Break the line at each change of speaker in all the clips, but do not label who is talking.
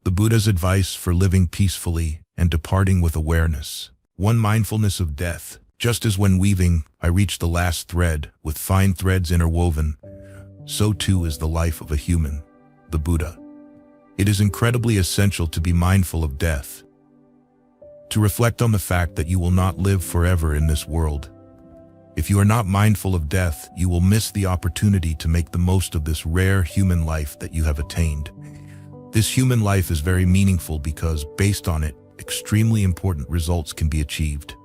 The Buddha's advice for living peacefully and departing with awareness. One, mindfulness of death. Just as when weaving, I reach the last thread with fine threads interwoven, so too is the life of a human, the Buddha. It is incredibly essential to be mindful of death, to reflect on the fact that you will not live forever in this world. If you are not mindful of death, you will miss the opportunity to make the most of this rare human life that you have attained. This human life is very meaningful because, based on it, extremely important results can be achieved.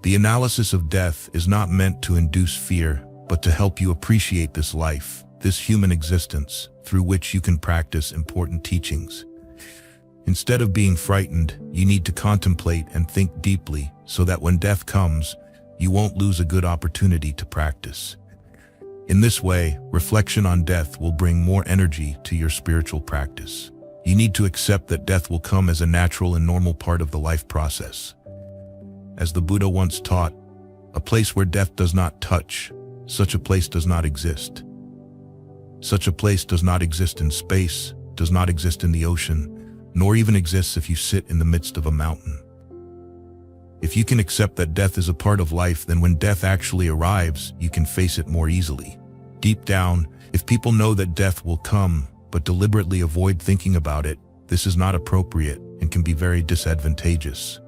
The analysis of death is not meant to induce fear, but to help you appreciate this life, this human existence, through which you can practice important teachings. Instead of being frightened, you need to contemplate and think deeply so that when death comes, you won't lose a good opportunity to practice. In this way, reflection on death will bring more energy to your spiritual practice. You need to accept that death will come as a natural and normal part of the life process. As the Buddha once taught, a place where death does not touch, such a place does not exist. Such a place does not exist in space, does not exist in the ocean, nor even exists if you sit in the midst of a mountain. If you can accept that death is a part of life, then when death actually arrives, you can face it more easily. Deep down, if people know that death will come, but deliberately avoid thinking about it, this is not appropriate and can be very disadvantageous.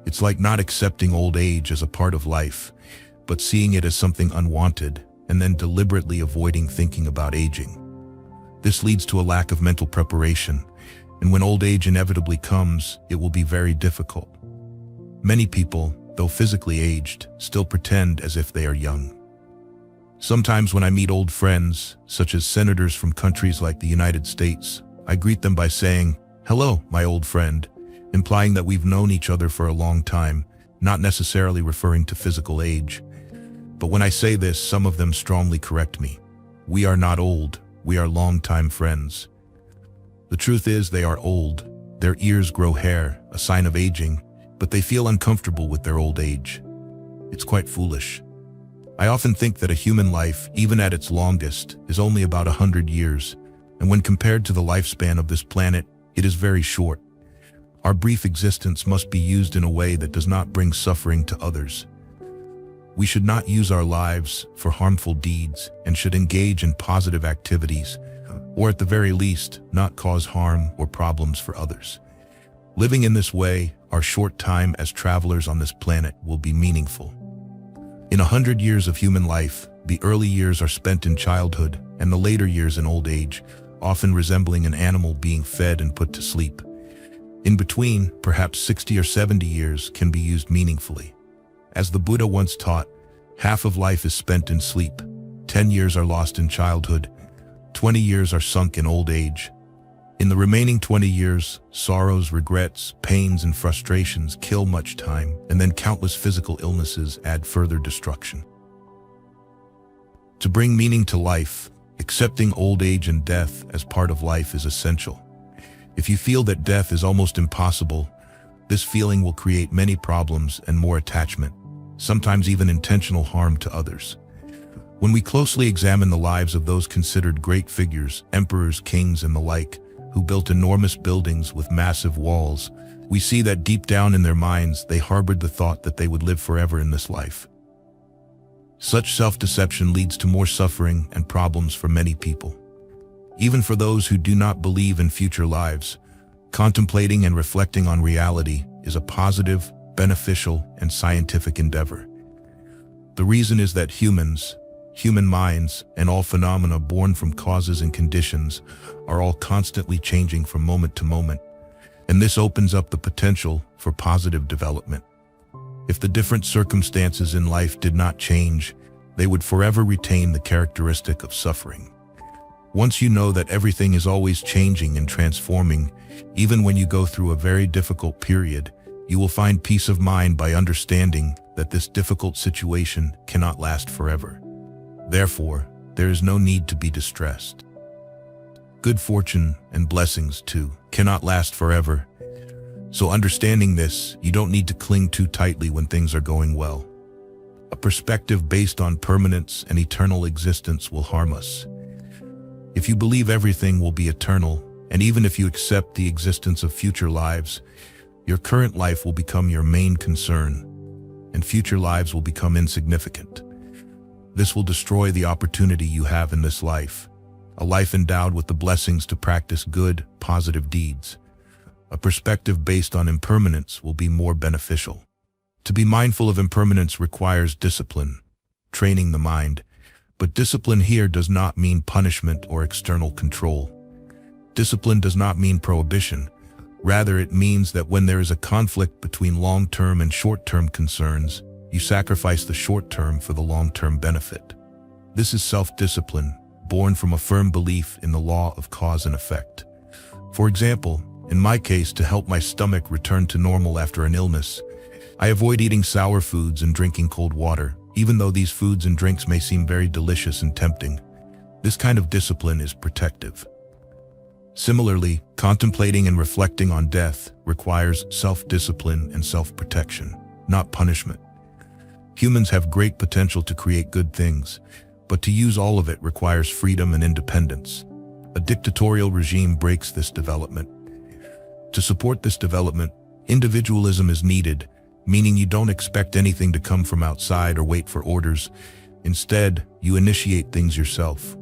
It's like not accepting old age as a part of life, but seeing it as something unwanted, and then deliberately avoiding thinking about aging. This leads to a lack of mental preparation, and when old age inevitably comes, it will be very difficult. Many people, though physically aged, still pretend as if they are young. Sometimes when I meet old friends, such as senators from countries like the United States, I greet them by saying, "Hello, my old friend," implying that we've known each other for a long time, not necessarily referring to physical age. But when I say this, some of them strongly correct me. We are not old, we are long-time friends. The truth is they are old, their ears grow hair, a sign of aging, but they feel uncomfortable with their old age. It's quite foolish. I often think that a human life, even at its longest, is only about 100 years, and when compared to the lifespan of this planet, it is very short. Our brief existence must be used in a way that does not bring suffering to others. We should not use our lives for harmful deeds and should engage in positive activities, or at the very least, not cause harm or problems for others. Living in this way, our short time as travelers on this planet will be meaningful. In 100 years of human life, the early years are spent in childhood and the later years in old age, often resembling an animal being fed and put to sleep. In between, perhaps 60 or 70 years can be used meaningfully. As the Buddha once taught, half of life is spent in sleep, 10 years are lost in childhood, 20 years are sunk in old age. In the remaining 20 years, sorrows, regrets, pains, and frustrations kill much time, and then countless physical illnesses add further destruction. To bring meaning to life, accepting old age and death as part of life is essential. If you feel that death is almost impossible, this feeling will create many problems and more attachment, sometimes even intentional harm to others. When we closely examine the lives of those considered great figures, emperors, kings, and the like, who built enormous buildings with massive walls, we see that deep down in their minds they harbored the thought that they would live forever in this life. Such self-deception leads to more suffering and problems for many people. Even for those who do not believe in future lives, contemplating and reflecting on reality is a positive, beneficial, and scientific endeavor. The reason is that human minds, and all phenomena born from causes and conditions are all constantly changing from moment to moment, and this opens up the potential for positive development. If the different circumstances in life did not change, they would forever retain the characteristic of suffering. Once you know that everything is always changing and transforming, even when you go through a very difficult period, you will find peace of mind by understanding that this difficult situation cannot last forever. Therefore, there is no need to be distressed. Good fortune and blessings, too, cannot last forever. So understanding this, you don't need to cling too tightly when things are going well. A perspective based on permanence and eternal existence will harm us. If you believe everything will be eternal, And even if you accept the existence of future lives, your current life will become your main concern, and future lives will become insignificant. This will destroy the opportunity you have in this life, a life endowed with the blessings to practice good, positive deeds. A perspective based on impermanence will be more beneficial. To be mindful of impermanence requires discipline, training the mind, but discipline here does not mean punishment or external control. Discipline does not mean prohibition. Rather, it means that when there is a conflict between long-term and short-term concerns, you sacrifice the short-term for the long-term benefit. This is self-discipline, born from a firm belief in the law of cause and effect. For example, in my case, to help my stomach return to normal after an illness, I avoid eating sour foods and drinking cold water, even though these foods and drinks may seem very delicious and tempting. This kind of discipline is protective. Similarly, contemplating and reflecting on death requires self-discipline and self-protection, not punishment. Humans have great potential to create good things, but to use all of it requires freedom and independence. A dictatorial regime breaks this development. To support this development, individualism is needed, meaning you don't expect anything to come from outside or wait for orders. Instead, you initiate things yourself.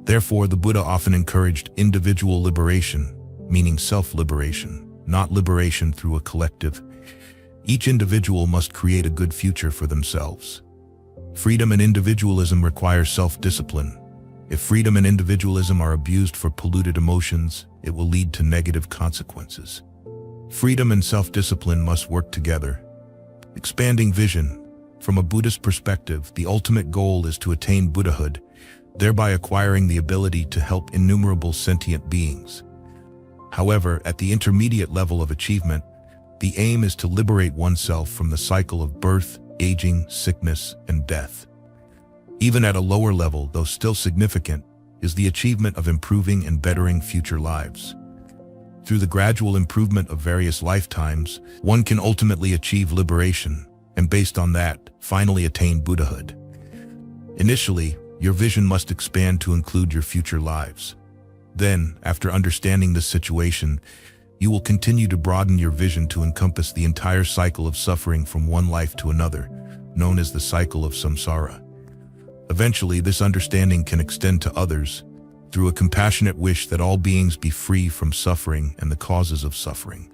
Therefore, the Buddha often encouraged individual liberation, meaning self-liberation, not liberation through a collective. Each individual must create a good future for themselves. Freedom and individualism require self-discipline. If freedom and individualism are abused for polluted emotions, it will lead to negative consequences. Freedom and self-discipline must work together. Expanding vision. From a Buddhist perspective, the ultimate goal is to attain Buddhahood, thereby acquiring the ability to help innumerable sentient beings. However, at the intermediate level of achievement, the aim is to liberate oneself from the cycle of birth, aging, sickness, and death. Even at a lower level, though still significant, is the achievement of improving and bettering future lives. Through the gradual improvement of various lifetimes, one can ultimately achieve liberation, and based on that, finally attain Buddhahood. Initially, your vision must expand to include your future lives. Then, after understanding this situation, you will continue to broaden your vision to encompass the entire cycle of suffering from one life to another, known as the cycle of samsara. Eventually, this understanding can extend to others through a compassionate wish that all beings be free from suffering and the causes of suffering.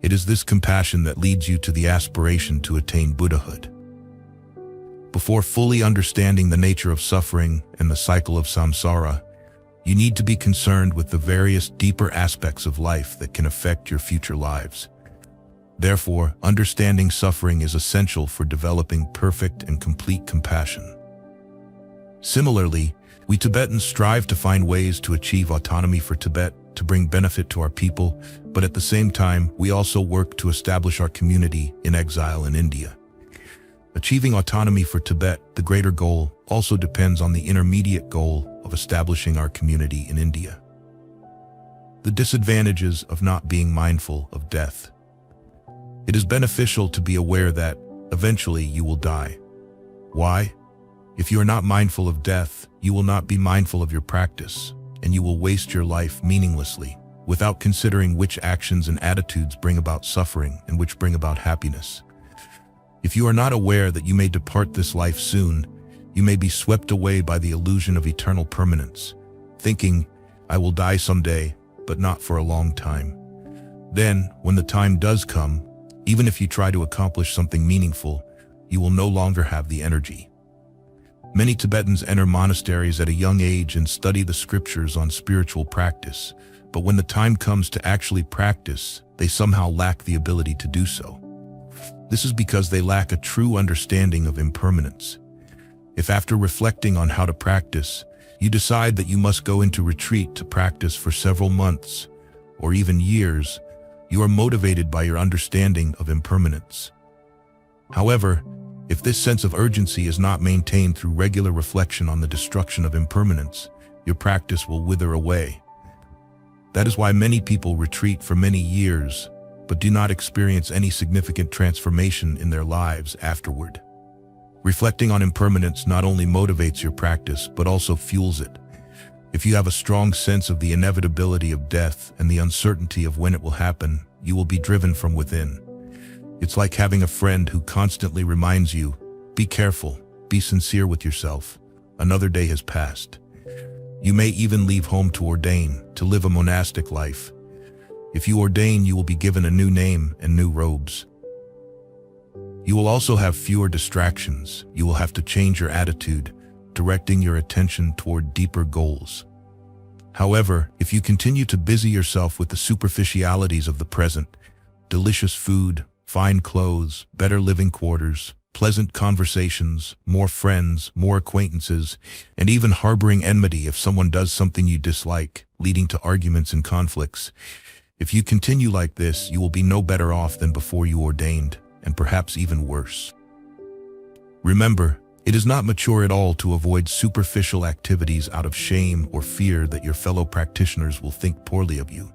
It is this compassion that leads you to the aspiration to attain Buddhahood. Before fully understanding the nature of suffering and the cycle of samsara, you need to be concerned with the various deeper aspects of life that can affect your future lives. Therefore, understanding suffering is essential for developing perfect and complete compassion. Similarly, we Tibetans strive to find ways to achieve autonomy for Tibet, to bring benefit to our people, but at the same time, we also work to establish our community in exile in India. Achieving autonomy for Tibet, the greater goal, also depends on the intermediate goal of establishing our community in India. The disadvantages of not being mindful of death. It is beneficial to be aware that, eventually, you will die. Why? If you are not mindful of death, you will not be mindful of your practice, and you will waste your life meaninglessly, without considering which actions and attitudes bring about suffering and which bring about happiness. If you are not aware that you may depart this life soon, you may be swept away by the illusion of eternal permanence, thinking, I will die someday, but not for a long time. Then, when the time does come, even if you try to accomplish something meaningful, you will no longer have the energy. Many Tibetans enter monasteries at a young age and study the scriptures on spiritual practice, but when the time comes to actually practice, they somehow lack the ability to do so. This is because they lack a true understanding of impermanence. If after reflecting on how to practice, you decide that you must go into retreat to practice for several months, or even years, you are motivated by your understanding of impermanence. However, if this sense of urgency is not maintained through regular reflection on the destruction of impermanence, your practice will wither away. That is why many people retreat for many years, but do not experience any significant transformation in their lives afterward. Reflecting on impermanence not only motivates your practice, but also fuels it. If you have a strong sense of the inevitability of death and the uncertainty of when it will happen, you will be driven from within. It's like having a friend who constantly reminds you, be careful, be sincere with yourself. Another day has passed. You may even leave home to ordain, to live a monastic life. If you ordain, you will be given a new name and new robes. You will also have fewer distractions. You will have to change your attitude, directing your attention toward deeper goals. However, if you continue to busy yourself with the superficialities of the present, delicious food, fine clothes, better living quarters, pleasant conversations, more friends, more acquaintances, and even harboring enmity if someone does something you dislike, leading to arguments and conflicts. If you continue like this, you will be no better off than before you ordained, and perhaps even worse. Remember, it is not mature at all to avoid superficial activities out of shame or fear that your fellow practitioners will think poorly of you.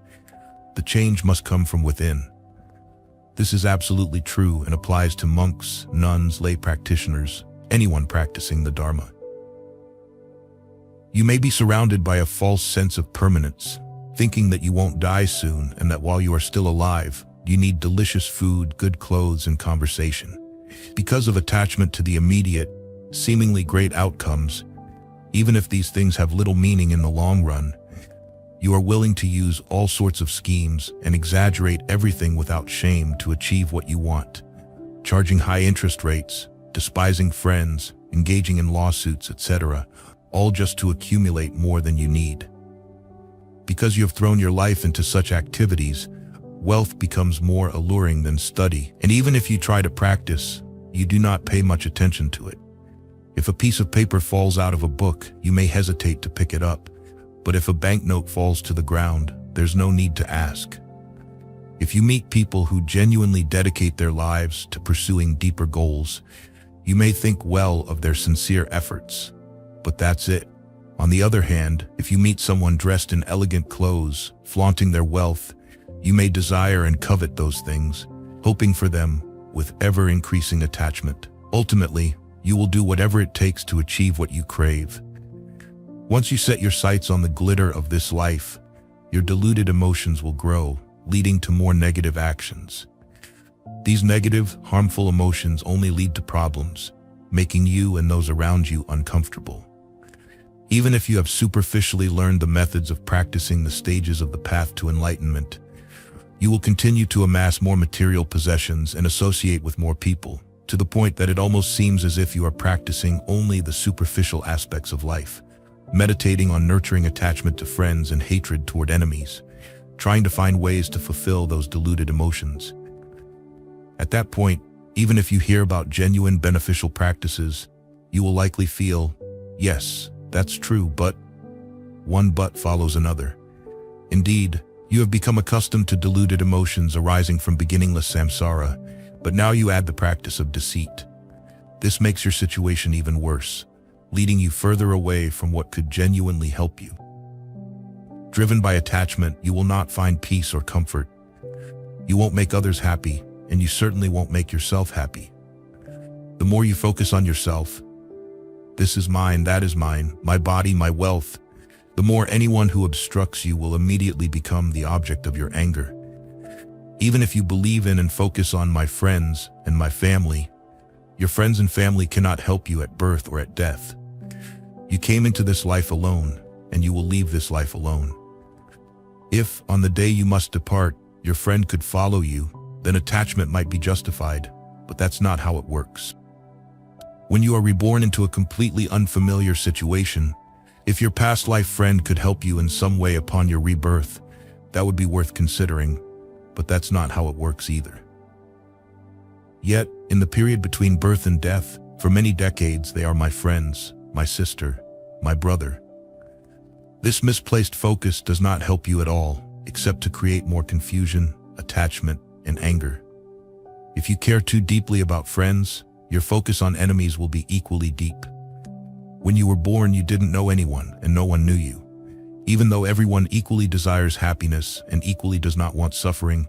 The change must come from within. This is absolutely true and applies to monks, nuns, lay practitioners, anyone practicing the Dharma. You may be surrounded by a false sense of permanence, thinking that you won't die soon and that while you are still alive, you need delicious food, good clothes, and conversation. Because of attachment to the immediate, seemingly great outcomes, even if these things have little meaning in the long run, you are willing to use all sorts of schemes and exaggerate everything without shame to achieve what you want, charging high interest rates, despising friends, engaging in lawsuits, etc., all just to accumulate more than you need. Because you have thrown your life into such activities, wealth becomes more alluring than study, and even if you try to practice, you do not pay much attention to it. If a piece of paper falls out of a book, you may hesitate to pick it up, but if a banknote falls to the ground, there's no need to ask. If you meet people who genuinely dedicate their lives to pursuing deeper goals, you may think well of their sincere efforts, but that's it. On the other hand, if you meet someone dressed in elegant clothes, flaunting their wealth, you may desire and covet those things, hoping for them with ever-increasing attachment. Ultimately, you will do whatever it takes to achieve what you crave. Once you set your sights on the glitter of this life, your deluded emotions will grow, leading to more negative actions. These negative, harmful emotions only lead to problems, making you and those around you uncomfortable. Even if you have superficially learned the methods of practicing the stages of the path to enlightenment, you will continue to amass more material possessions and associate with more people, to the point that it almost seems as if you are practicing only the superficial aspects of life, meditating on nurturing attachment to friends and hatred toward enemies, trying to find ways to fulfill those deluded emotions. At that point, even if you hear about genuine beneficial practices, you will likely feel, yes, that's true, but one but follows another. Indeed, you have become accustomed to deluded emotions arising from beginningless samsara, but now you add the practice of deceit. This makes your situation even worse, leading you further away from what could genuinely help you. Driven by attachment, you will not find peace or comfort. You won't make others happy, and you certainly won't make yourself happy. The more you focus on yourself, this is mine, that is mine, my body, my wealth, the more anyone who obstructs you will immediately become the object of your anger. Even if you believe in and focus on my friends and my family, your friends and family cannot help you at birth or at death. You came into this life alone, and you will leave this life alone. If, on the day you must depart, your friend could follow you, then attachment might be justified, but that's not how it works. When you are reborn into a completely unfamiliar situation, if your past life friend could help you in some way upon your rebirth, that would be worth considering, but that's not how it works either. Yet, in the period between birth and death, for many decades they are my friends, my sister, my brother. This misplaced focus does not help you at all, except to create more confusion, attachment, and anger. If you care too deeply about friends, your focus on enemies will be equally deep. When you were born, you didn't know anyone, and no one knew you. Even though everyone equally desires happiness and equally does not want suffering,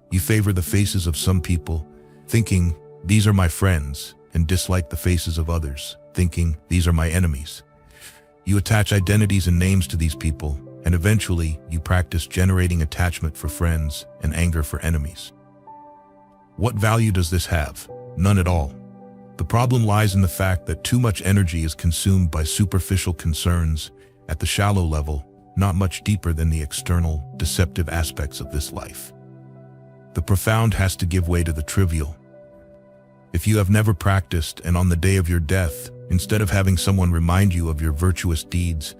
you favor the faces of some people, thinking, these are my friends, and dislike the faces of others, thinking, these are my enemies. You attach identities and names to these people, and eventually you practice generating attachment for friends and anger for enemies. What value does this have? None at all. The problem lies in the fact that too much energy is consumed by superficial concerns at the shallow level, not much deeper than the external, deceptive aspects of this life. The profound has to give way to the trivial. If you have never practiced, and on the day of your death, instead of having someone remind you of your virtuous deeds,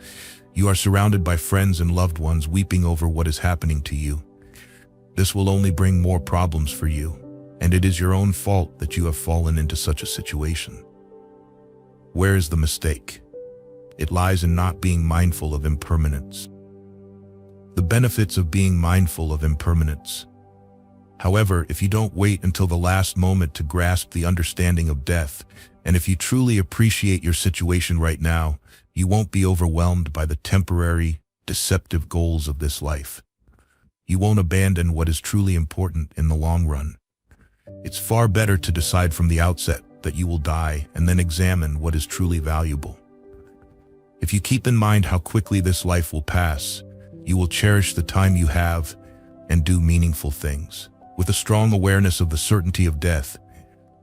you are surrounded by friends and loved ones weeping over what is happening to you, this will only bring more problems for you, and it is your own fault that you have fallen into such a situation. Where is the mistake? It lies in not being mindful of impermanence. The benefits of being mindful of impermanence. However, if you don't wait until the last moment to grasp the understanding of death, and if you truly appreciate your situation right now, you won't be overwhelmed by the temporary, deceptive goals of this life. You won't abandon what is truly important in the long run. It's far better to decide from the outset that you will die and then examine what is truly valuable. If you keep in mind how quickly this life will pass, you will cherish the time you have and do meaningful things. With a strong awareness of the certainty of death,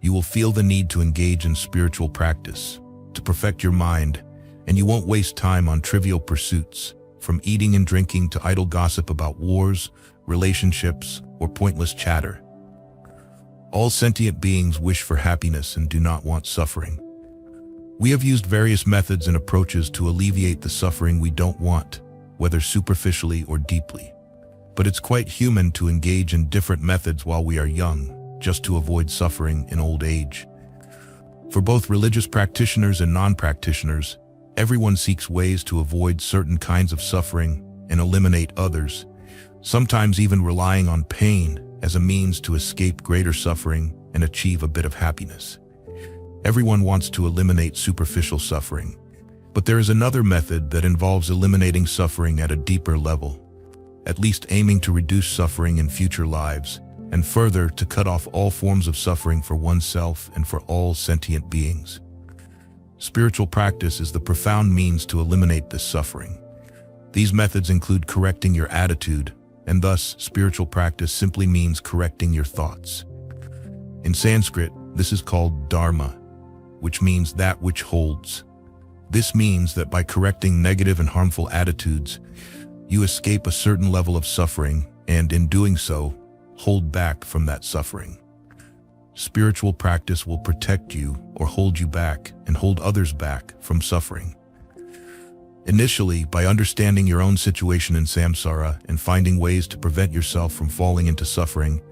you will feel the need to engage in spiritual practice, to perfect your mind, and you won't waste time on trivial pursuits, from eating and drinking to idle gossip about wars, relationships, or pointless chatter. All sentient beings wish for happiness and do not want suffering. We have used various methods and approaches to alleviate the suffering we don't want, whether superficially or deeply. But it's quite human to engage in different methods while we are young, just to avoid suffering in old age. For both religious practitioners and non-practitioners, everyone seeks ways to avoid certain kinds of suffering and eliminate others, sometimes even relying on pain as a means to escape greater suffering and achieve a bit of happiness. Everyone wants to eliminate superficial suffering, but there is another method that involves eliminating suffering at a deeper level, at least aiming to reduce suffering in future lives, and further to cut off all forms of suffering for oneself and for all sentient beings. Spiritual practice is the profound means to eliminate this suffering. These methods include correcting your attitude, and thus spiritual practice simply means correcting your thoughts. In Sanskrit, this is called dharma, which means that which holds. This means that by correcting negative and harmful attitudes, you escape a certain level of suffering and, in doing so, hold back from that suffering. Spiritual practice will protect you or hold you back and hold others back from suffering. Initially, by understanding your own situation in samsara and finding ways to prevent yourself from falling into suffering,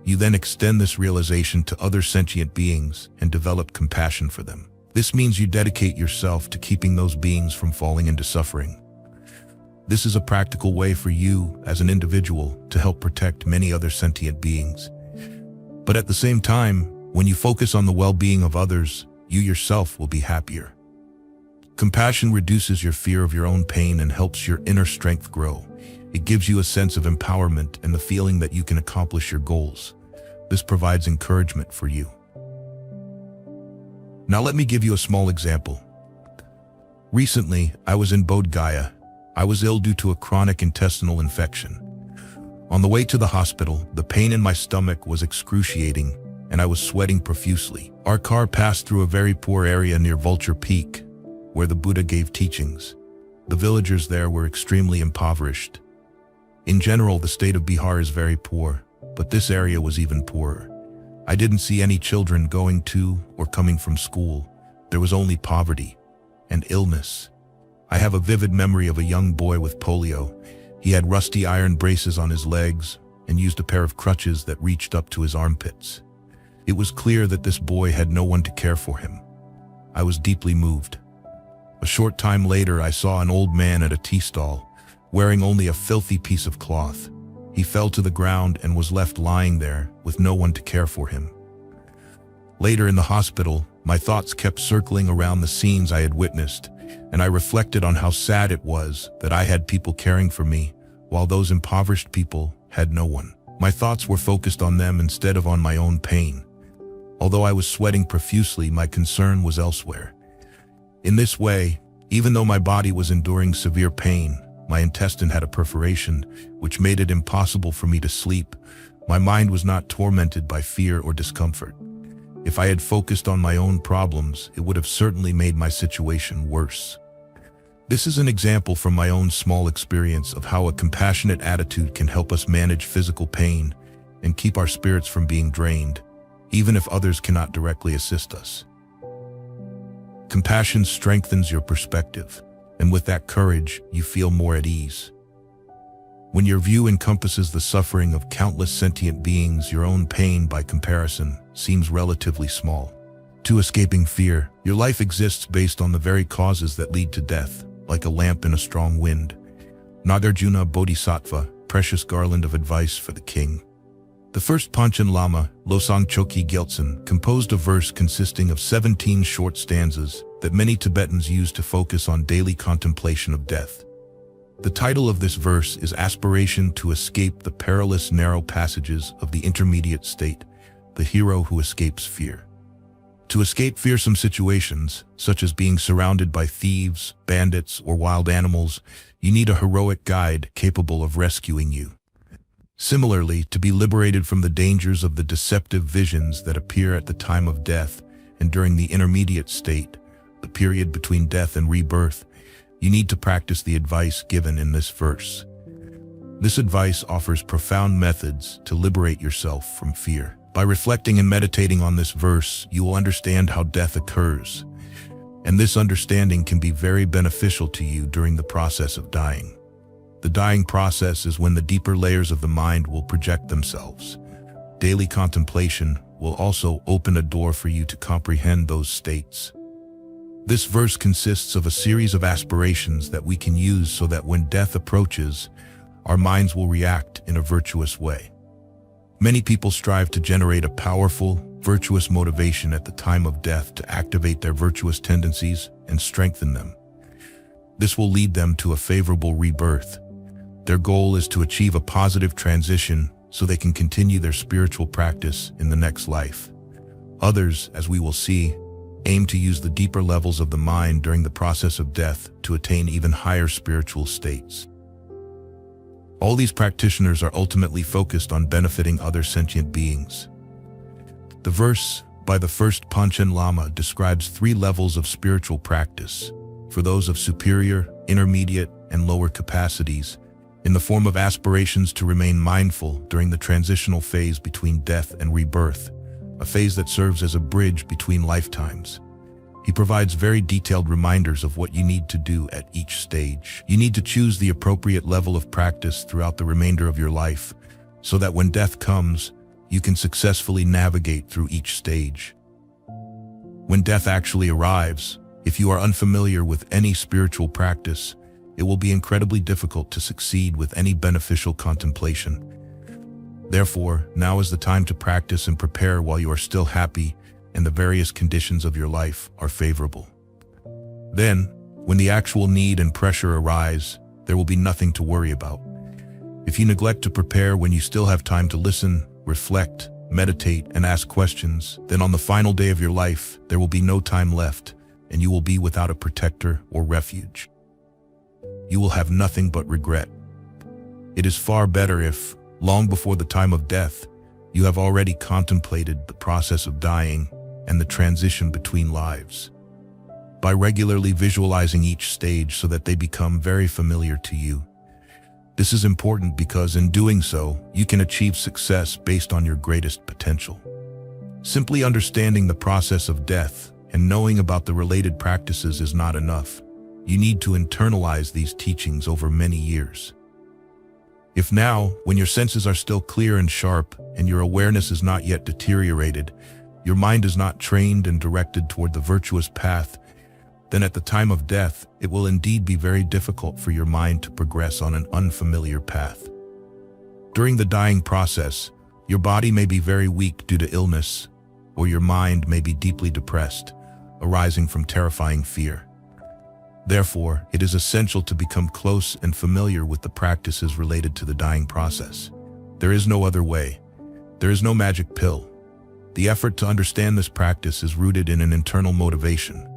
you then extend this realization to other sentient beings and develop compassion for them. This means you dedicate yourself to keeping those beings from falling into suffering. This is a practical way for you, as an individual, to help protect many other sentient beings. But at the same time, when you focus on the well-being of others, you yourself will be happier. Compassion reduces your fear of your own pain and helps your inner strength grow. It gives you a sense of empowerment and the feeling that you can accomplish your goals. This provides encouragement for you. Now let me give you a small example. Recently, I was in Bodh Gaya. I was ill due to a chronic intestinal infection. On the way to the hospital, the pain in my stomach was excruciating, and I was sweating profusely. Our car passed through a very poor area near Vulture Peak, where the Buddha gave teachings. The villagers there were extremely impoverished. In general, the state of Bihar is very poor, but this area was even poorer. I didn't see any children going to or coming from school. There was only poverty and illness. I have a vivid memory of a young boy with polio. He had rusty iron braces on his legs and used a pair of crutches that reached up to his armpits. It was clear that this boy had no one to care for him. I was deeply moved. A short time later, I saw an old man at a tea stall, wearing only a filthy piece of cloth. He fell to the ground and was left lying there with no one to care for him. Later in the hospital, my thoughts kept circling around the scenes I had witnessed, and I reflected on how sad it was that I had people caring for me, while those impoverished people had no one. My thoughts were focused on them instead of on my own pain. Although I was sweating profusely, my concern was elsewhere. In this way, Even though my body was enduring severe pain, my intestine had a perforation, which made it impossible for me to sleep. My mind was not tormented by fear or discomfort. If I had focused on my own problems, it would have certainly made my situation worse. This is an example from my own small experience of how a compassionate attitude can help us manage physical pain and keep our spirits from being drained, even if others cannot directly assist us. Compassion strengthens your perspective, and with that courage, you feel more at ease. When your view encompasses the suffering of countless sentient beings, your own pain, by comparison, seems relatively small. To escaping fear, your life exists based on the very causes that lead to death, like a lamp in a strong wind. Nagarjuna Bodhisattva, precious garland of advice for the king. The first Panchen Lama, Losang Chokyi Gyaltsen, composed a verse consisting of 17 short stanzas that many Tibetans use to focus on daily contemplation of death. The title of this verse is Aspiration to Escape the Perilous Narrow Passages of the Intermediate State, the Hero Who Escapes Fear. To escape fearsome situations, such as being surrounded by thieves, bandits, or wild animals, you need a heroic guide capable of rescuing you. Similarly, to be liberated from the dangers of the deceptive visions that appear at the time of death and during the intermediate state, the period between death and rebirth, you need to practice the advice given in this verse. This advice offers profound methods to liberate yourself from fear. By reflecting and meditating on this verse, you will understand how death occurs, and this understanding can be very beneficial to you during the process of dying. The dying process is when the deeper layers of the mind will project themselves. Daily contemplation will also open a door for you to comprehend those states. This verse consists of a series of aspirations that we can use so that when death approaches, our minds will react in a virtuous way. Many people strive to generate a powerful, virtuous motivation at the time of death to activate their virtuous tendencies and strengthen them. This will lead them to a favorable rebirth. Their goal is to achieve a positive transition so they can continue their spiritual practice in the next life. Others, as we will see, aim to use the deeper levels of the mind during the process of death to attain even higher spiritual states. All these practitioners are ultimately focused on benefiting other sentient beings. The verse by the first Panchen Lama describes 3 levels of spiritual practice for those of superior, intermediate, and lower capacities, in the form of aspirations to remain mindful during the transitional phase between death and rebirth, a phase that serves as a bridge between lifetimes. He provides very detailed reminders of what you need to do at each stage. You need to choose the appropriate level of practice throughout the remainder of your life, so that when death comes, you can successfully navigate through each stage. When death actually arrives, if you are unfamiliar with any spiritual practice, it will be incredibly difficult to succeed with any beneficial contemplation. Therefore, now is the time to practice and prepare while you are still happy and the various conditions of your life are favorable. Then, when the actual need and pressure arise, there will be nothing to worry about. If you neglect to prepare when you still have time to listen, reflect, meditate, and ask questions, then on the final day of your life, there will be no time left, and you will be without a protector or refuge. You will have nothing but regret. It is far better if, long before the time of death, you have already contemplated the process of dying and the transition between lives. By regularly visualizing each stage so that they become very familiar to you. This is important because in doing so, you can achieve success based on your greatest potential. Simply understanding the process of death and knowing about the related practices is not enough. You need to internalize these teachings over many years. If now, when your senses are still clear and sharp and your awareness is not yet deteriorated, your mind is not trained and directed toward the virtuous path, then at the time of death, it will indeed be very difficult for your mind to progress on an unfamiliar path. During the dying process, your body may be very weak due to illness, or your mind may be deeply depressed, arising from terrifying fear. Therefore, it is essential to become close and familiar with the practices related to the dying process. There is no other way. There is no magic pill. The effort to understand this practice is rooted in an internal motivation.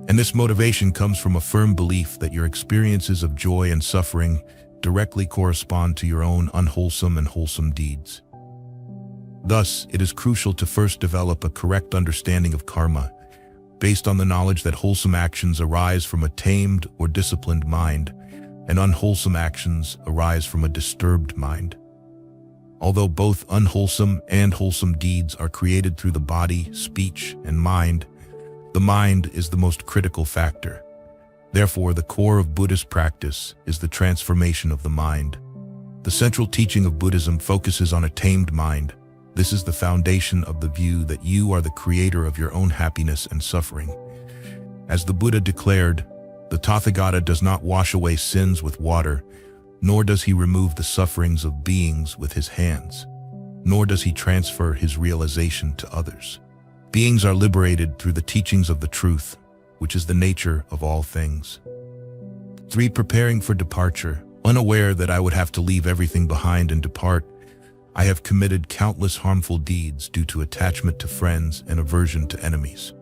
And this motivation comes from a firm belief that your experiences of joy and suffering directly correspond to your own unwholesome and wholesome deeds. Thus, it is crucial to first develop a correct understanding of karma, based on the knowledge that wholesome actions arise from a tamed or disciplined mind, and unwholesome actions arise from a disturbed mind. Although both unwholesome and wholesome deeds are created through the body, speech, and mind, the mind is the most critical factor. Therefore, the core of Buddhist practice is the transformation of the mind. The central teaching of Buddhism focuses on a tamed mind. This is the foundation of the view that you are the creator of your own happiness and suffering. As the Buddha declared, the Tathagata does not wash away sins with water, nor does he remove the sufferings of beings with his hands, nor does he transfer his realization to others. Beings are liberated through the teachings of the truth, which is the nature of all things. 3. Preparing for departure. Unaware that I would have to leave everything behind and depart, I have committed countless harmful deeds due to attachment to friends and aversion to enemies.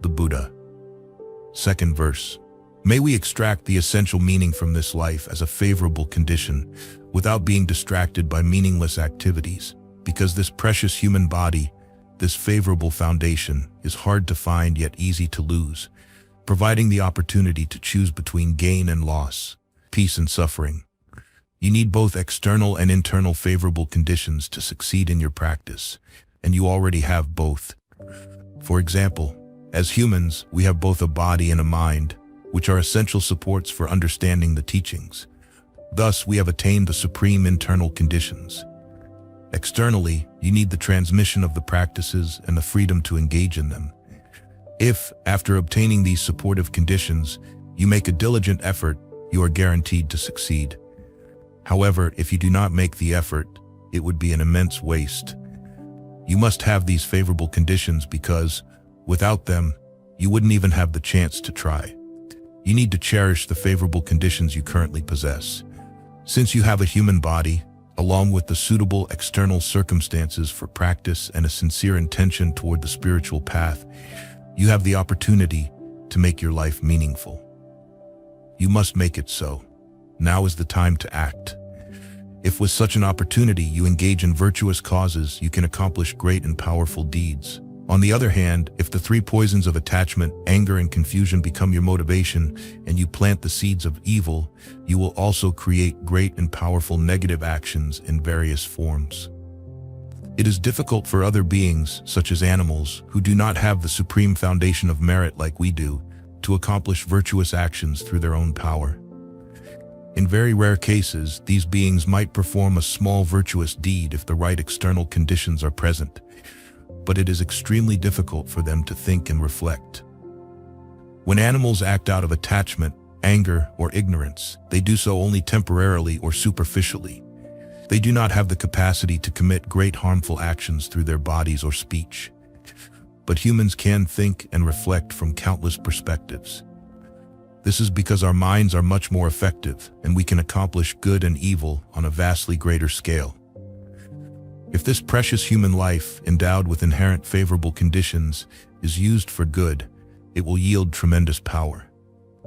The Buddha. 2nd verse. May we extract the essential meaning from this life as a favorable condition without being distracted by meaningless activities, because this precious human body, this favorable foundation, is hard to find yet easy to lose, providing the opportunity to choose between gain and loss, peace and suffering. You need both external and internal favorable conditions to succeed in your practice, and you already have both. For example, as humans, we have both a body and a mind, which are essential supports for understanding the teachings. Thus, we have attained the supreme internal conditions. Externally, you need the transmission of the practices and the freedom to engage in them. If, after obtaining these supportive conditions, you make a diligent effort, you are guaranteed to succeed. However, if you do not make the effort, it would be an immense waste. You must have these favorable conditions because, without them, you wouldn't even have the chance to try. You need to cherish the favorable conditions you currently possess. Since you have a human body, along with the suitable external circumstances for practice and a sincere intention toward the spiritual path, you have the opportunity to make your life meaningful. You must make it so. Now is the time to act. If with such an opportunity you engage in virtuous causes, you can accomplish great and powerful deeds. On the other hand, if the 3 poisons of attachment, anger, and confusion become your motivation, and you plant the seeds of evil, you will also create great and powerful negative actions in various forms. It is difficult for other beings, such as animals, who do not have the supreme foundation of merit like we do, to accomplish virtuous actions through their own power. In very rare cases, these beings might perform a small virtuous deed if the right external conditions are present, but it is extremely difficult for them to think and reflect. When animals act out of attachment, anger, or ignorance, they do so only temporarily or superficially. They do not have the capacity to commit great harmful actions through their bodies or speech. But humans can think and reflect from countless perspectives. This is because our minds are much more effective, and we can accomplish good and evil on a vastly greater scale. If this precious human life, endowed with inherent favorable conditions, is used for good, it will yield tremendous power.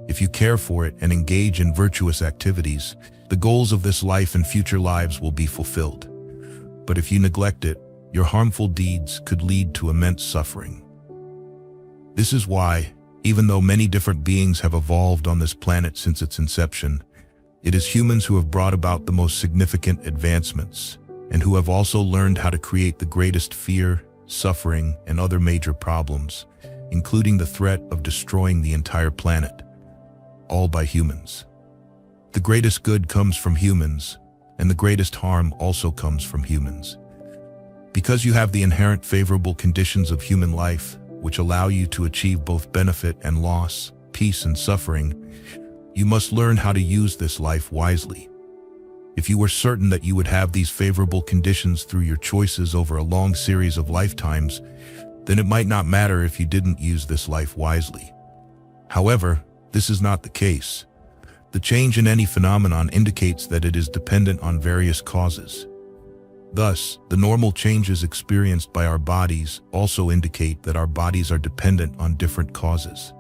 If you care for it and engage in virtuous activities, the goals of this life and future lives will be fulfilled. But if you neglect it, your harmful deeds could lead to immense suffering. This is why, even though many different beings have evolved on this planet since its inception, it is humans who have brought about the most significant advancements, and who have also learned how to create the greatest fear, suffering, and other major problems, including the threat of destroying the entire planet, all by humans. The greatest good comes from humans, and the greatest harm also comes from humans. Because you have the inherent favorable conditions of human life, which allow you to achieve both benefit and loss, peace and suffering, you must learn how to use this life wisely. If you were certain that you would have these favorable conditions through your choices over a long series of lifetimes, then it might not matter if you didn't use this life wisely. However, this is not the case. The change in any phenomenon indicates that it is dependent on various causes. Thus, the normal changes experienced by our bodies also indicate that our bodies are dependent on different causes.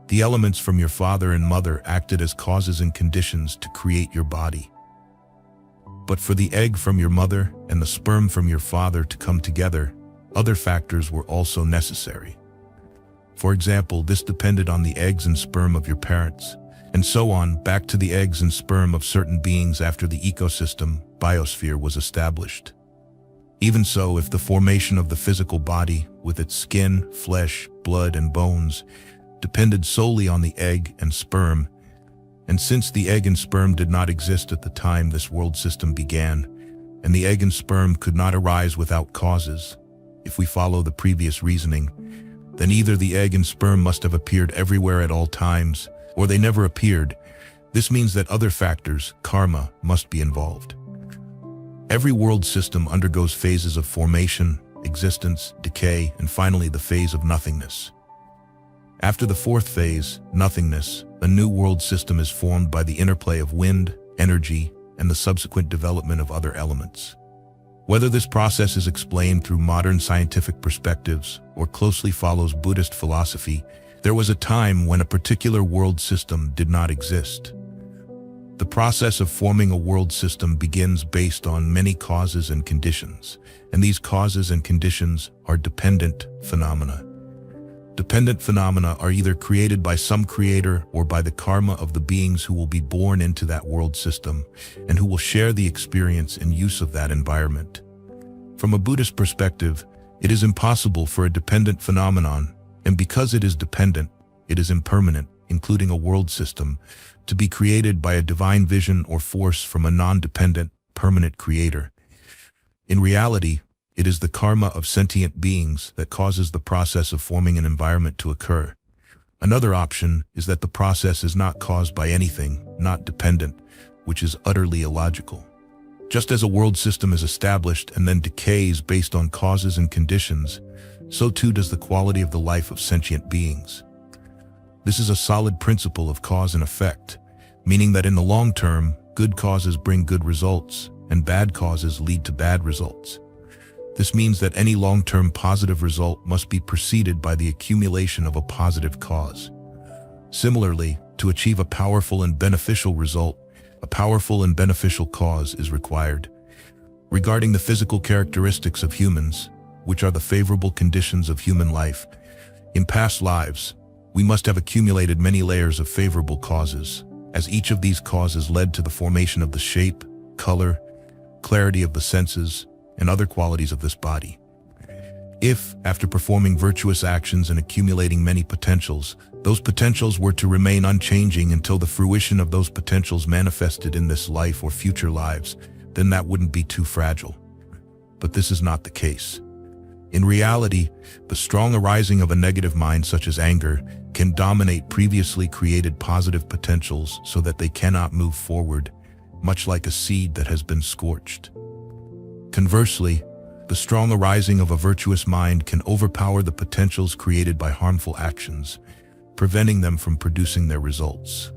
The elements from your father and mother acted as causes and conditions to create your body. But for the egg from your mother and the sperm from your father to come together, other factors were also necessary. For example, this depended on the eggs and sperm of your parents, and so on, back to the eggs and sperm of certain beings after the ecosystem, biosphere, was established. Even so, if the formation of the physical body, with its skin, flesh, blood, and bones, depended solely on the egg and sperm, and since the egg and sperm did not exist at the time this world system began, and the egg and sperm could not arise without causes, if we follow the previous reasoning, then either the egg and sperm must have appeared everywhere at all times, or they never appeared. This means that other factors, karma, must be involved. Every world system undergoes phases of formation, existence, decay, and finally the phase of nothingness. After the fourth phase, nothingness, a new world system is formed by the interplay of wind, energy, and the subsequent development of other elements. Whether this process is explained through modern scientific perspectives or closely follows Buddhist philosophy, there was a time when a particular world system did not exist. The process of forming a world system begins based on many causes and conditions, and these causes and conditions are dependent phenomena. Dependent phenomena are either created by some creator or by the karma of the beings who will be born into that world system and who will share the experience and use of that environment. From a Buddhist perspective, it is impossible for a dependent phenomenon, and because it is dependent, it is impermanent, including a world system, to be created by a divine vision or force from a non-dependent, permanent creator. In reality, it is the karma of sentient beings that causes the process of forming an environment to occur. Another option is that the process is not caused by anything, not dependent, which is utterly illogical. Just as a world system is established and then decays based on causes and conditions, so too does the quality of the life of sentient beings. This is a solid principle of cause and effect, meaning that in the long term, good causes bring good results, and bad causes lead to bad results. This means that any long-term positive result must be preceded by the accumulation of a positive cause. Similarly, to achieve a powerful and beneficial result, a powerful and beneficial cause is required. Regarding the physical characteristics of humans, which are the favorable conditions of human life, in past lives, we must have accumulated many layers of favorable causes, as each of these causes led to the formation of the shape, color, clarity of the senses, and other qualities of this body. If, after performing virtuous actions and accumulating many potentials, those potentials were to remain unchanging until the fruition of those potentials manifested in this life or future lives, then that wouldn't be too fragile. But this is not the case. In reality, the strong arising of a negative mind such as anger can dominate previously created positive potentials so that they cannot move forward, much like a seed that has been scorched. Conversely, the strong arising of a virtuous mind can overpower the potentials created by harmful actions, preventing them from producing their results.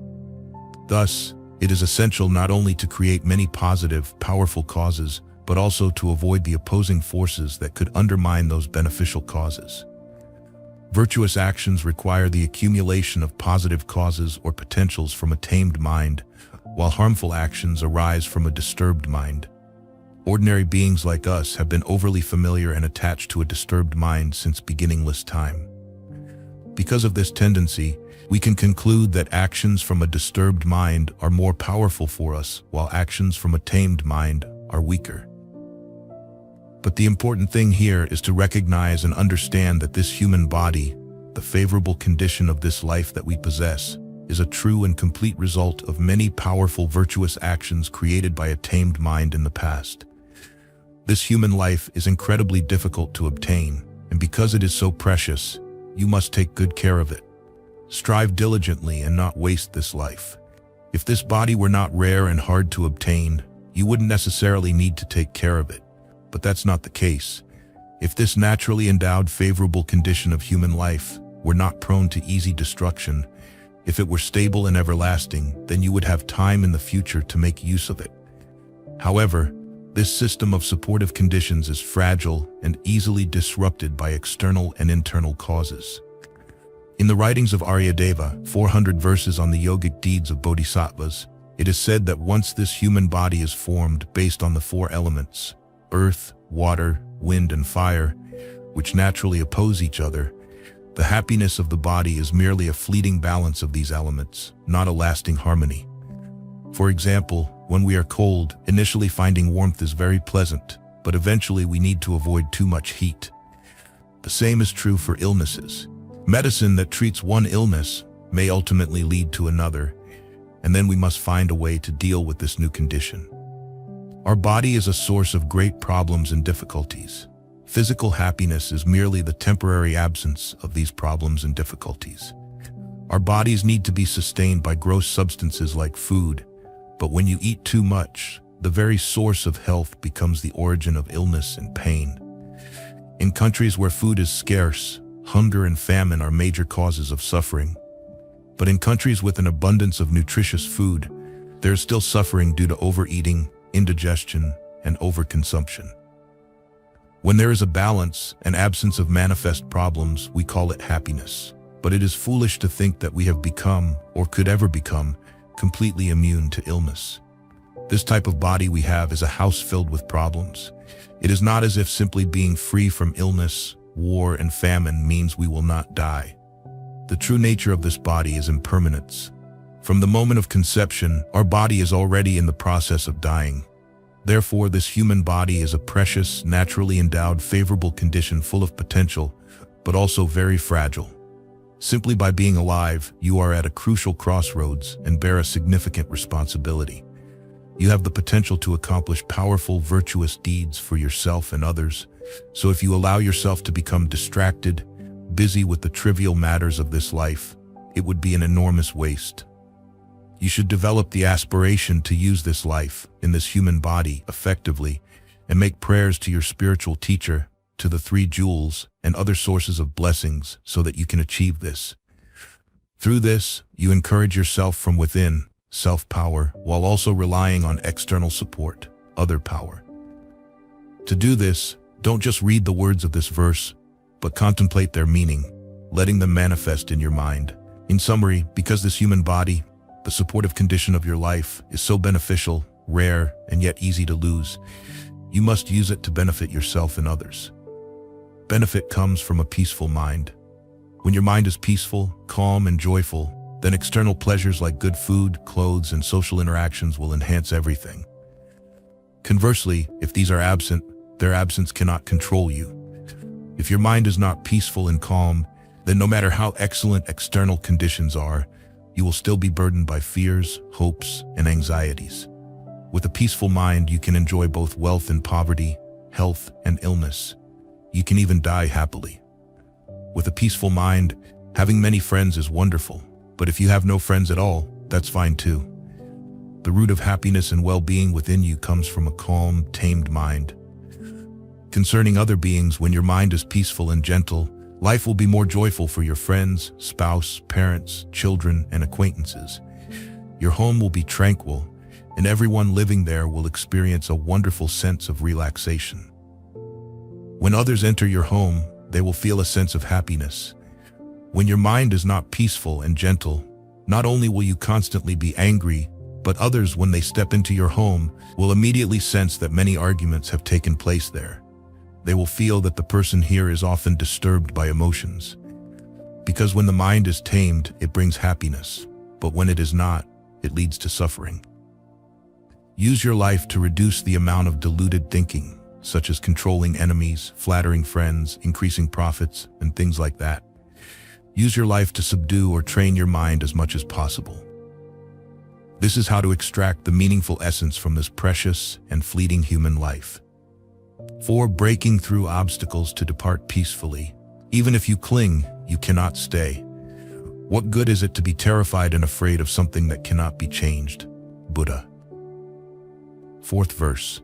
Thus, it is essential not only to create many positive, powerful causes, but also to avoid the opposing forces that could undermine those beneficial causes. Virtuous actions require the accumulation of positive causes or potentials from a tamed mind, while harmful actions arise from a disturbed mind. Ordinary beings like us have been overly familiar and attached to a disturbed mind since beginningless time. Because of this tendency, we can conclude that actions from a disturbed mind are more powerful for us, while actions from a tamed mind are weaker. But the important thing here is to recognize and understand that this human body, the favorable condition of this life that we possess, is a true and complete result of many powerful virtuous actions created by a tamed mind in the past. This human life is incredibly difficult to obtain, and because it is so precious, you must take good care of it. Strive diligently and not waste this life. If this body were not rare and hard to obtain, you wouldn't necessarily need to take care of it. But that's not the case. If this naturally endowed favorable condition of human life were not prone to easy destruction, if it were stable and everlasting, then you would have time in the future to make use of it. However, this system of supportive conditions is fragile and easily disrupted by external and internal causes. In the writings of Aryadeva, 400 verses on the yogic deeds of bodhisattvas, it is said that once this human body is formed based on the four elements, earth, water, wind, and fire, which naturally oppose each other, the happiness of the body is merely a fleeting balance of these elements, not a lasting harmony. For example, when we are cold, initially finding warmth is very pleasant, but eventually we need to avoid too much heat. The same is true for illnesses. Medicine that treats one illness may ultimately lead to another, and then we must find a way to deal with this new condition. Our body is a source of great problems and difficulties. Physical happiness is merely the temporary absence of these problems and difficulties. Our bodies need to be sustained by gross substances like food, but when you eat too much, the very source of health becomes the origin of illness and pain. In countries where food is scarce, hunger and famine are major causes of suffering. But in countries with an abundance of nutritious food, there is still suffering due to overeating, indigestion, and overconsumption. When there is a balance and absence of manifest problems, we call it happiness. But it is foolish to think that we have become, or could ever become, completely immune to illness. This type of body we have is a house filled with problems. It is not as if simply being free from illness, war, and famine means we will not die. The true nature of this body is impermanence. From the moment of conception, our body is already in the process of dying. Therefore, this human body is a precious, naturally endowed, favorable condition full of potential, but also very fragile. Simply by being alive, you are at a crucial crossroads and bear a significant responsibility. You have the potential to accomplish powerful, virtuous deeds for yourself and others. So if you allow yourself to become distracted, busy with the trivial matters of this life, it would be an enormous waste. You should develop the aspiration to use this life, in this human body, effectively, and make prayers to your spiritual teacher, to the three jewels, and other sources of blessings so that you can achieve this. Through this, you encourage yourself from within, self-power, while also relying on external support, other power. To do this, don't just read the words of this verse, but contemplate their meaning, letting them manifest in your mind. In summary, because this human body, the supportive condition of your life, is so beneficial, rare, and yet easy to lose, you must use it to benefit yourself and others. Benefit comes from a peaceful mind. When your mind is peaceful, calm, and joyful, then external pleasures like good food, clothes, and social interactions will enhance everything. Conversely, if these are absent, their absence cannot control you. If your mind is not peaceful and calm, then no matter how excellent external conditions are, you will still be burdened by fears, hopes, and anxieties. With a peaceful mind, you can enjoy both wealth and poverty, health and illness. You can even die happily. With a peaceful mind, having many friends is wonderful, but if you have no friends at all, that's fine too. The root of happiness and well-being within you comes from a calm, tamed mind. Concerning other beings, when your mind is peaceful and gentle, life will be more joyful for your friends, spouse, parents, children, and acquaintances. Your home will be tranquil, and everyone living there will experience a wonderful sense of relaxation. When others enter your home, they will feel a sense of happiness. When your mind is not peaceful and gentle, not only will you constantly be angry, but others, when they step into your home, will immediately sense that many arguments have taken place there. They will feel that the person here is often disturbed by emotions. Because when the mind is tamed, it brings happiness, but when it is not, it leads to suffering. Use your life to reduce the amount of deluded thinking, such as controlling enemies, flattering friends, increasing profits, and things like that. Use your life to subdue or train your mind as much as possible. This is how to extract the meaningful essence from this precious and fleeting human life. 4. Breaking through obstacles to depart peacefully. Even if you cling, you cannot stay. What good is it to be terrified and afraid of something that cannot be changed? Buddha. 4th verse.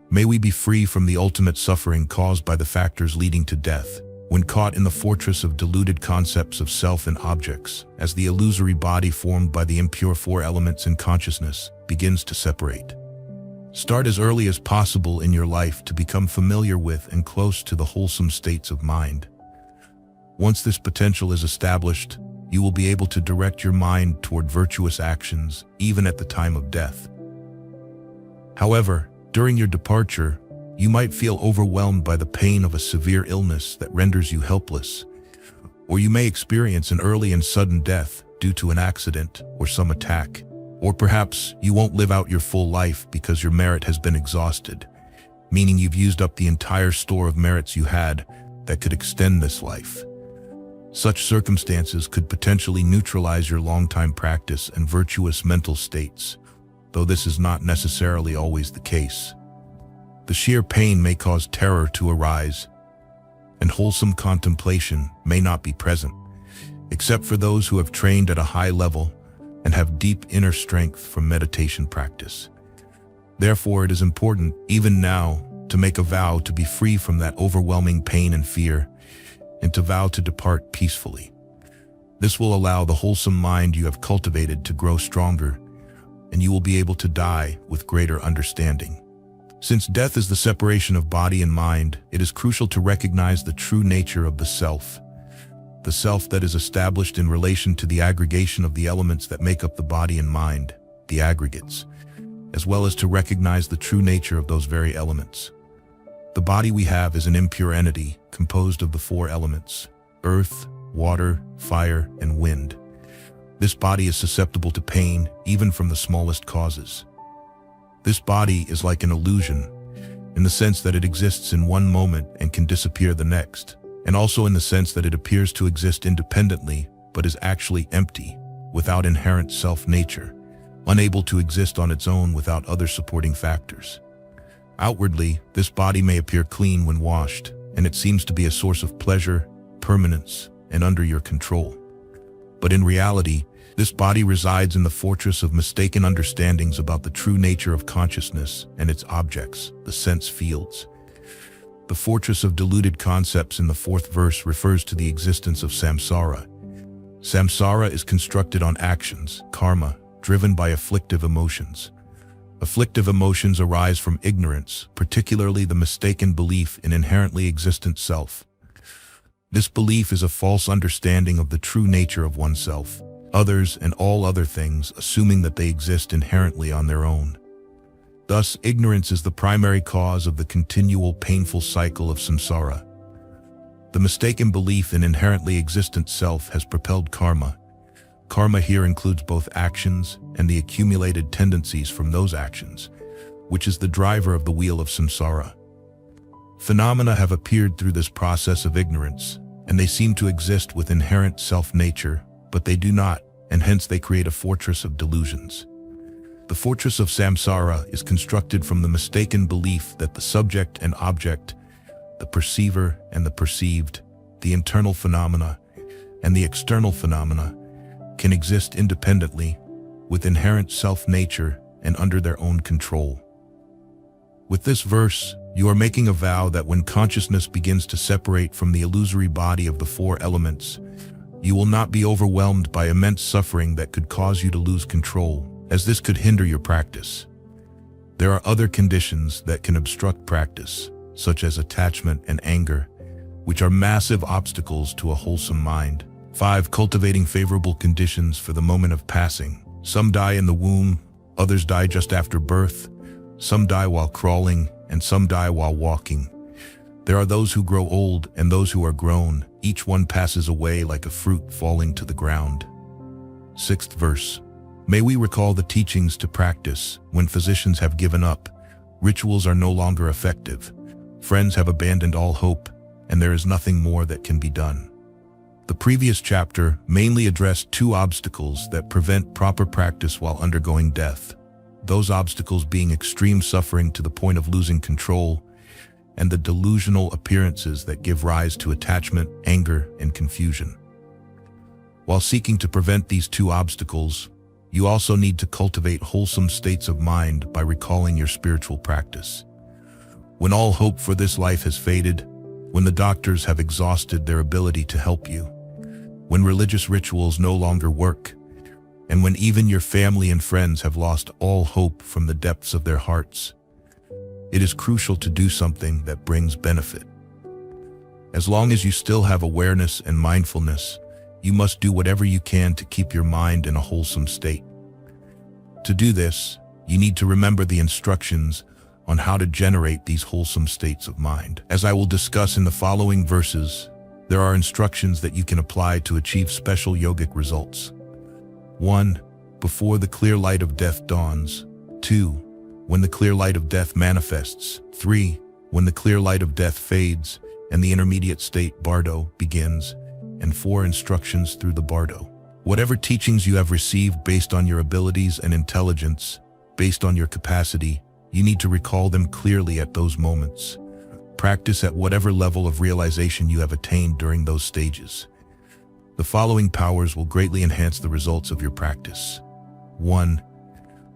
May we be free from the ultimate suffering caused by the factors leading to death, when caught in the fortress of deluded concepts of self and objects, as the illusory body formed by the impure 4 elements in consciousness begins to separate. Start as early as possible in your life to become familiar with and close to the wholesome states of mind. Once this potential is established, you will be able to direct your mind toward virtuous actions even at the time of death. However, during your departure, you might feel overwhelmed by the pain of a severe illness that renders you helpless, or you may experience an early and sudden death due to an accident or some attack, or perhaps you won't live out your full life because your merit has been exhausted, meaning you've used up the entire store of merits you had that could extend this life. Such circumstances could potentially neutralize your long-time practice and virtuous mental states, though this is not necessarily always the case. The sheer pain may cause terror to arise, and wholesome contemplation may not be present, except for those who have trained at a high level and have deep inner strength from meditation practice. Therefore, it is important, even now, to make a vow to be free from that overwhelming pain and fear, and to vow to depart peacefully. This will allow the wholesome mind you have cultivated to grow stronger, and you will be able to die with greater understanding. Since death is the separation of body and mind, it is crucial to recognize the true nature of the self that is established in relation to the aggregation of the elements that make up the body and mind, the aggregates, as well as to recognize the true nature of those very elements. The body we have is an impure entity composed of the four elements: earth, water, fire, and wind. This body is susceptible to pain, even from the smallest causes. This body is like an illusion, in the sense that it exists in one moment and can disappear the next, and also in the sense that it appears to exist independently, but is actually empty, without inherent self-nature, unable to exist on its own without other supporting factors. Outwardly, this body may appear clean when washed, and it seems to be a source of pleasure, permanence, and under your control. But in reality, this body resides in the fortress of mistaken understandings about the true nature of consciousness and its objects, the sense fields. The fortress of deluded concepts in the fourth verse refers to the existence of samsara. Samsara is constructed on actions, karma, driven by afflictive emotions. Afflictive emotions arise from ignorance, particularly the mistaken belief in inherently existent self. This belief is a false understanding of the true nature of oneself, others, and all other things, assuming that they exist inherently on their own. Thus, ignorance is the primary cause of the continual painful cycle of samsara. The mistaken belief in inherently existent self has propelled karma. Karma here includes both actions and the accumulated tendencies from those actions, which is the driver of the wheel of samsara. Phenomena have appeared through this process of ignorance, and they seem to exist with inherent self-nature, but they do not, and hence they create a fortress of delusions. The fortress of samsara is constructed from the mistaken belief that the subject and object, the perceiver and the perceived, the internal phenomena and the external phenomena, can exist independently, with inherent self-nature and under their own control. With this verse, you are making a vow that when consciousness begins to separate from the illusory body of the four elements, you will not be overwhelmed by immense suffering that could cause you to lose control, as this could hinder your practice. There are other conditions that can obstruct practice, such as attachment and anger, which are massive obstacles to a wholesome mind. 5. Cultivating favorable conditions for the moment of passing. Some die in the womb, others die just after birth, some die while crawling, and some die while walking. There are those who grow old and those who are grown. Each one passes away like a fruit falling to the ground. 6th verse. May we recall the teachings to practice when physicians have given up, rituals are no longer effective, friends have abandoned all hope, and there is nothing more that can be done. The previous chapter mainly addressed two obstacles that prevent proper practice while undergoing death. Those obstacles being extreme suffering to the point of losing control, and the delusional appearances that give rise to attachment, anger, and confusion. While seeking to prevent these two obstacles, you also need to cultivate wholesome states of mind by recalling your spiritual practice. When all hope for this life has faded, when the doctors have exhausted their ability to help you, when religious rituals no longer work, and when even your family and friends have lost all hope from the depths of their hearts, it is crucial to do something that brings benefit. As long as you still have awareness and mindfulness, you must do whatever you can to keep your mind in a wholesome state. To do this, you need to remember the instructions on how to generate these wholesome states of mind. As I will discuss in the following verses, there are instructions that you can apply to achieve special yogic results. 1. Before the clear light of death dawns. 2. When the clear light of death manifests. 3. When the clear light of death fades and the intermediate state bardo begins. And 4. Instructions through the bardo. Whatever teachings you have received based on your abilities and intelligence, based on your capacity, you need to recall them clearly at those moments. Practice at whatever level of realization you have attained during those stages. The following powers will greatly enhance the results of your practice. 1.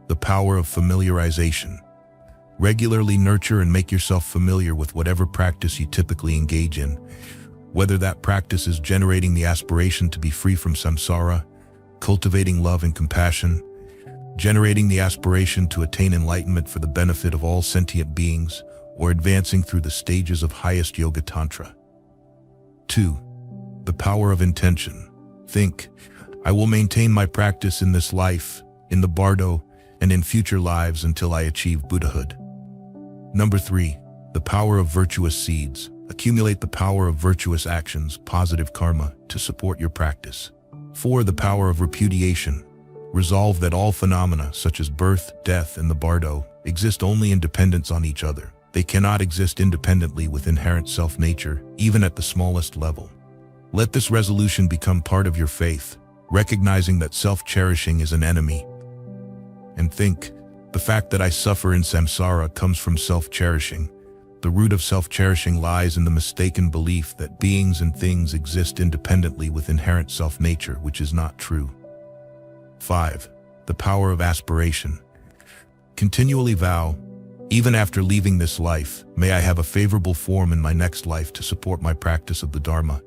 The power of familiarization. Regularly nurture and make yourself familiar with whatever practice you typically engage in, whether that practice is generating the aspiration to be free from samsara, cultivating love and compassion, generating the aspiration to attain enlightenment for the benefit of all sentient beings, or advancing through the stages of highest yoga tantra. 2. The power of intention. Think, I will maintain my practice in this life, in the bardo, and in future lives until I achieve Buddhahood. 3. The power of virtuous seeds. Accumulate the power of virtuous actions, positive karma, to support your practice. 4. The power of repudiation. Resolve that all phenomena, such as birth, death, and the bardo, exist only in dependence on each other. They cannot exist independently with inherent self-nature, even at the smallest level. Let this resolution become part of your faith, recognizing that self-cherishing is an enemy. And think, the fact that I suffer in samsara comes from self-cherishing. The root of self-cherishing lies in the mistaken belief that beings and things exist independently with inherent self-nature, which is not true. 5. The power of aspiration. Continually vow, even after leaving this life, may I have a favorable form in my next life to support my practice of the Dharma.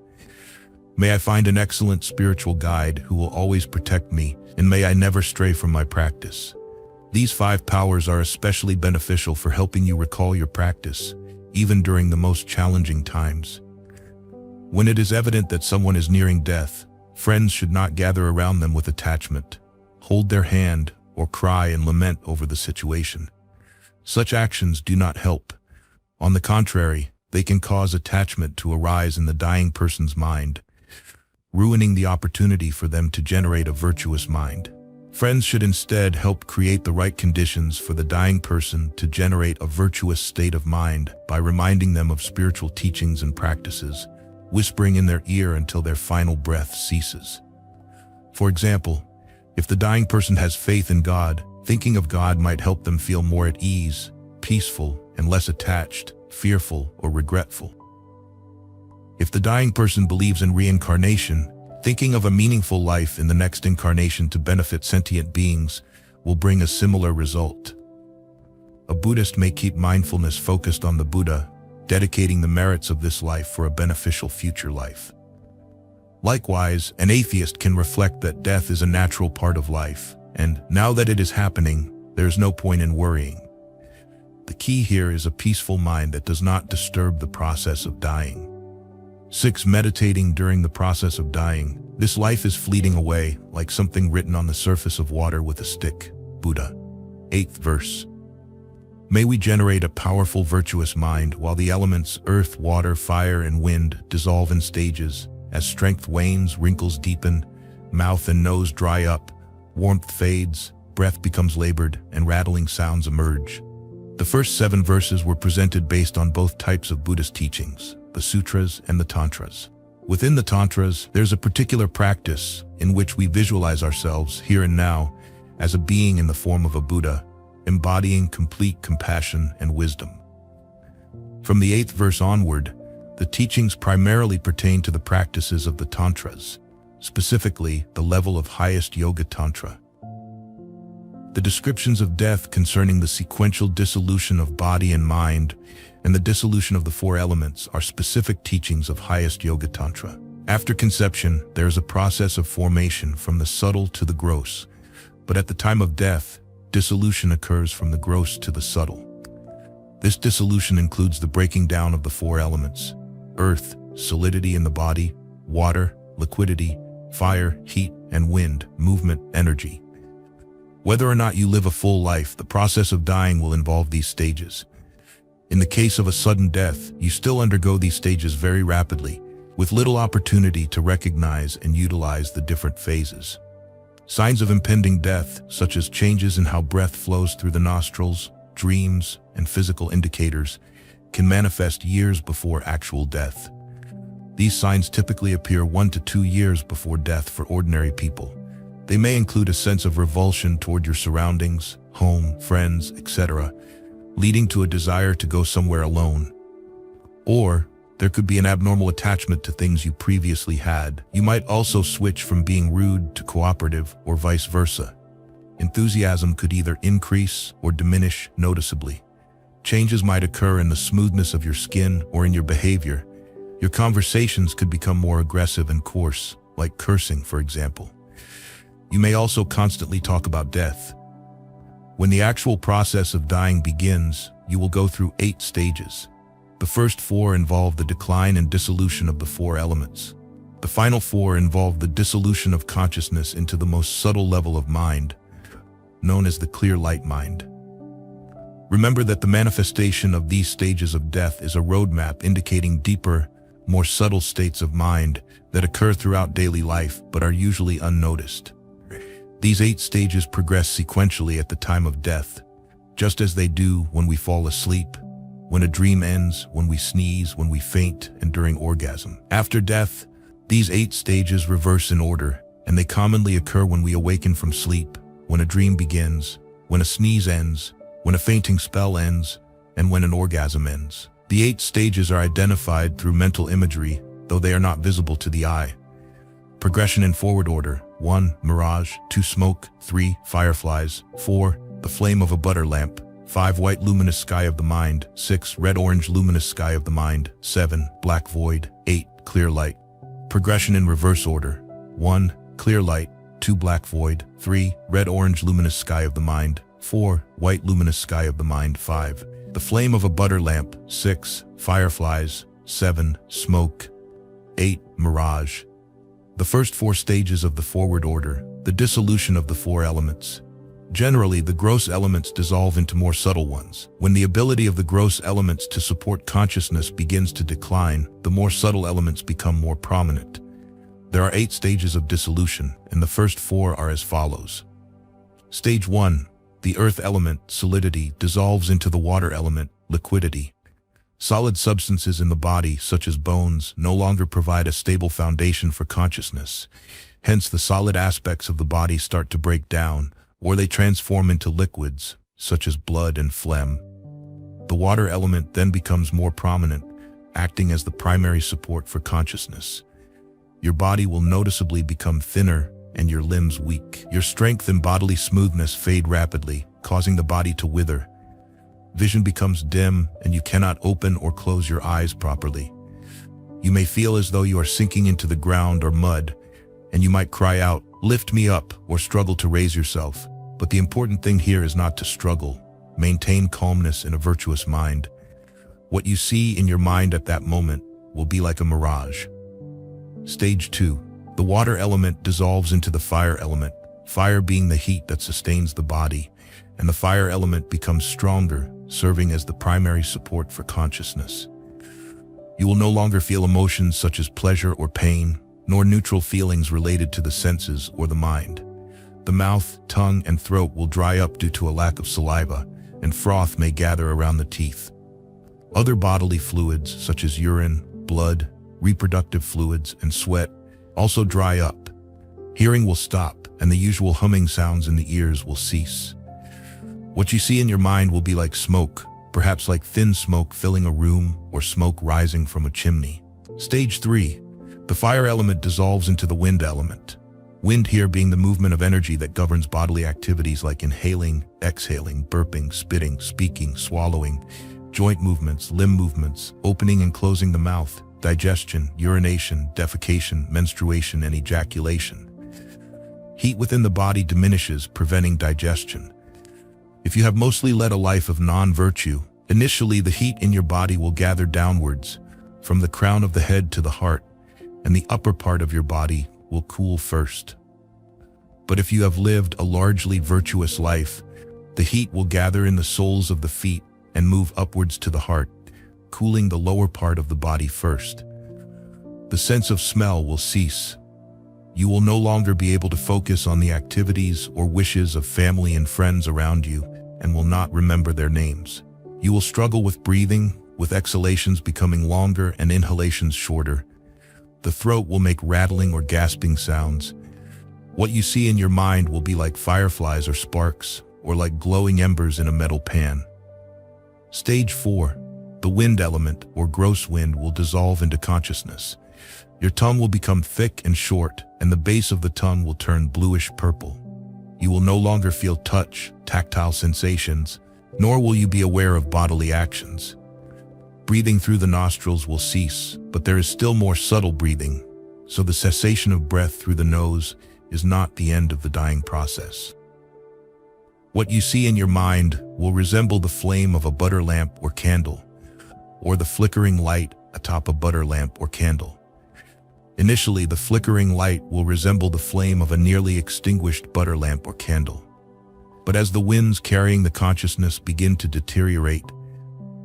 May I find an excellent spiritual guide who will always protect me, and may I never stray from my practice. These 5 powers are especially beneficial for helping you recall your practice, even during the most challenging times. When it is evident that someone is nearing death, friends should not gather around them with attachment, hold their hand, or cry and lament over the situation. Such actions do not help. On the contrary, they can cause attachment to arise in the dying person's mind, ruining the opportunity for them to generate a virtuous mind. Friends should instead help create the right conditions for the dying person to generate a virtuous state of mind by reminding them of spiritual teachings and practices, whispering in their ear until their final breath ceases. For example, if the dying person has faith in God, thinking of God might help them feel more at ease, peaceful, and less attached, fearful, or regretful. If the dying person believes in reincarnation, thinking of a meaningful life in the next incarnation to benefit sentient beings will bring a similar result. A Buddhist may keep mindfulness focused on the Buddha, dedicating the merits of this life for a beneficial future life. Likewise, an atheist can reflect that death is a natural part of life, and now that it is happening, there is no point in worrying. The key here is a peaceful mind that does not disturb the process of dying. 6. Meditating during the process of dying. This life is fleeting away, like something written on the surface of water with a stick. Buddha. 8th verse. May we generate a powerful virtuous mind while the elements earth, water, fire, and wind dissolve in stages. As strength wanes, wrinkles deepen, mouth and nose dry up, warmth fades, breath becomes labored, and rattling sounds emerge. The first 7 verses were presented based on both types of Buddhist teachings, the sutras and the tantras. Within the tantras, there's a particular practice in which we visualize ourselves here and now as a being in the form of a Buddha, embodying complete compassion and wisdom. From the 8th verse onward, the teachings primarily pertain to the practices of the tantras, specifically the level of highest yoga tantra. The descriptions of death concerning the sequential dissolution of body and mind and the dissolution of the 4 elements are specific teachings of highest yoga tantra. After conception, there is a process of formation from the subtle to the gross, but at the time of death, dissolution occurs from the gross to the subtle. This dissolution includes the breaking down of the 4 elements, earth, solidity in the body, water, liquidity, fire, heat, and wind, movement, energy. Whether or not you live a full life, the process of dying will involve these stages. In the case of a sudden death, you still undergo these stages very rapidly, with little opportunity to recognize and utilize the different phases. Signs of impending death, such as changes in how breath flows through the nostrils, dreams, and physical indicators, can manifest years before actual death. These signs typically appear 1 to 2 years before death for ordinary people. They may include a sense of revulsion toward your surroundings, home, friends, etc., leading to a desire to go somewhere alone. Or there could be an abnormal attachment to things you previously had. You might also switch from being rude to cooperative or vice versa. Enthusiasm could either increase or diminish noticeably. Changes might occur in the smoothness of your skin or in your behavior. Your conversations could become more aggressive and coarse, like cursing, for example. You may also constantly talk about death. When the actual process of dying begins, you will go through 8 stages. The first 4 involve the decline and dissolution of the 4 elements. The final 4 involve the dissolution of consciousness into the most subtle level of mind, known as the clear light mind. Remember that the manifestation of these stages of death is a roadmap indicating deeper, more subtle states of mind that occur throughout daily life but are usually unnoticed. These 8 stages progress sequentially at the time of death, just as they do when we fall asleep, when a dream ends, when we sneeze, when we faint, and during orgasm. After death, these 8 stages reverse in order, and they commonly occur when we awaken from sleep, when a dream begins, when a sneeze ends, when a fainting spell ends, and when an orgasm ends. The 8 stages are identified through mental imagery, though they are not visible to the eye. Progression in forward order: 1. Mirage, 2. Smoke, 3. Fireflies, 4. The flame of a butter lamp, 5. White luminous sky of the mind, 6. Red-orange luminous sky of the mind, 7. Black void, 8. Clear light. Progression in reverse order: 1. Clear light, 2. Black void, 3. Red-orange luminous sky of the mind, 4. White luminous sky of the mind, 5. The flame of a butter lamp, 6. Fireflies, 7. Smoke, 8. Mirage. The first 4 stages of the forward order, the dissolution of the 4 elements. Generally, the gross elements dissolve into more subtle ones. When the ability of the gross elements to support consciousness begins to decline, the more subtle elements become more prominent. There are 8 stages of dissolution, and the first 4 are as follows. Stage 1. The earth element, solidity, dissolves into the water element, liquidity. Solid substances in the body, such as bones, no longer provide a stable foundation for consciousness. Hence, the solid aspects of the body start to break down, or they transform into liquids, such as blood and phlegm. The water element then becomes more prominent, acting as the primary support for consciousness. Your body will noticeably become thinner and your limbs weak. Your strength and bodily smoothness fade rapidly, causing the body to wither. Vision becomes dim and you cannot open or close your eyes properly. You may feel as though you are sinking into the ground or mud, and you might cry out, "Lift me up," or struggle to raise yourself. But the important thing here is not to struggle. Maintain calmness in a virtuous mind. What you see in your mind at that moment will be like a mirage. Stage 2. The water element dissolves into the fire element, fire being the heat that sustains the body, and the fire element becomes stronger, serving as the primary support for consciousness. You will no longer feel emotions such as pleasure or pain, nor neutral feelings related to the senses or the mind. The mouth, tongue, and throat will dry up due to a lack of saliva, and froth may gather around the teeth. Other bodily fluids, such as urine, blood, reproductive fluids, and sweat, also dry up. Hearing will stop, and the usual humming sounds in the ears will cease. What you see in your mind will be like smoke, perhaps like thin smoke filling a room or smoke rising from a chimney. Stage 3. The fire element dissolves into the wind element. Wind here being the movement of energy that governs bodily activities like inhaling, exhaling, burping, spitting, speaking, swallowing, joint movements, limb movements, opening and closing the mouth, digestion, urination, defecation, menstruation, and ejaculation. Heat within the body diminishes, preventing digestion. If you have mostly led a life of non-virtue, initially the heat in your body will gather downwards, from the crown of the head to the heart, and the upper part of your body will cool first. But if you have lived a largely virtuous life, the heat will gather in the soles of the feet and move upwards to the heart, cooling the lower part of the body first. The sense of smell will cease. You will no longer be able to focus on the activities or wishes of family and friends around you and will not remember their names. You will struggle with breathing, with exhalations becoming longer and inhalations shorter. The throat will make rattling or gasping sounds. What you see in your mind will be like fireflies or sparks, or like glowing embers in a metal pan. Stage 4. The wind element, or gross wind, will dissolve into consciousness. Your tongue will become thick and short, and the base of the tongue will turn bluish-purple. You will no longer feel touch, tactile sensations, nor will you be aware of bodily actions. Breathing through the nostrils will cease, but there is still more subtle breathing, so the cessation of breath through the nose is not the end of the dying process. What you see in your mind will resemble the flame of a butter lamp or candle, or the flickering light atop a butter lamp or candle. Initially, the flickering light will resemble the flame of a nearly extinguished butter lamp or candle. But as the winds carrying the consciousness begin to deteriorate,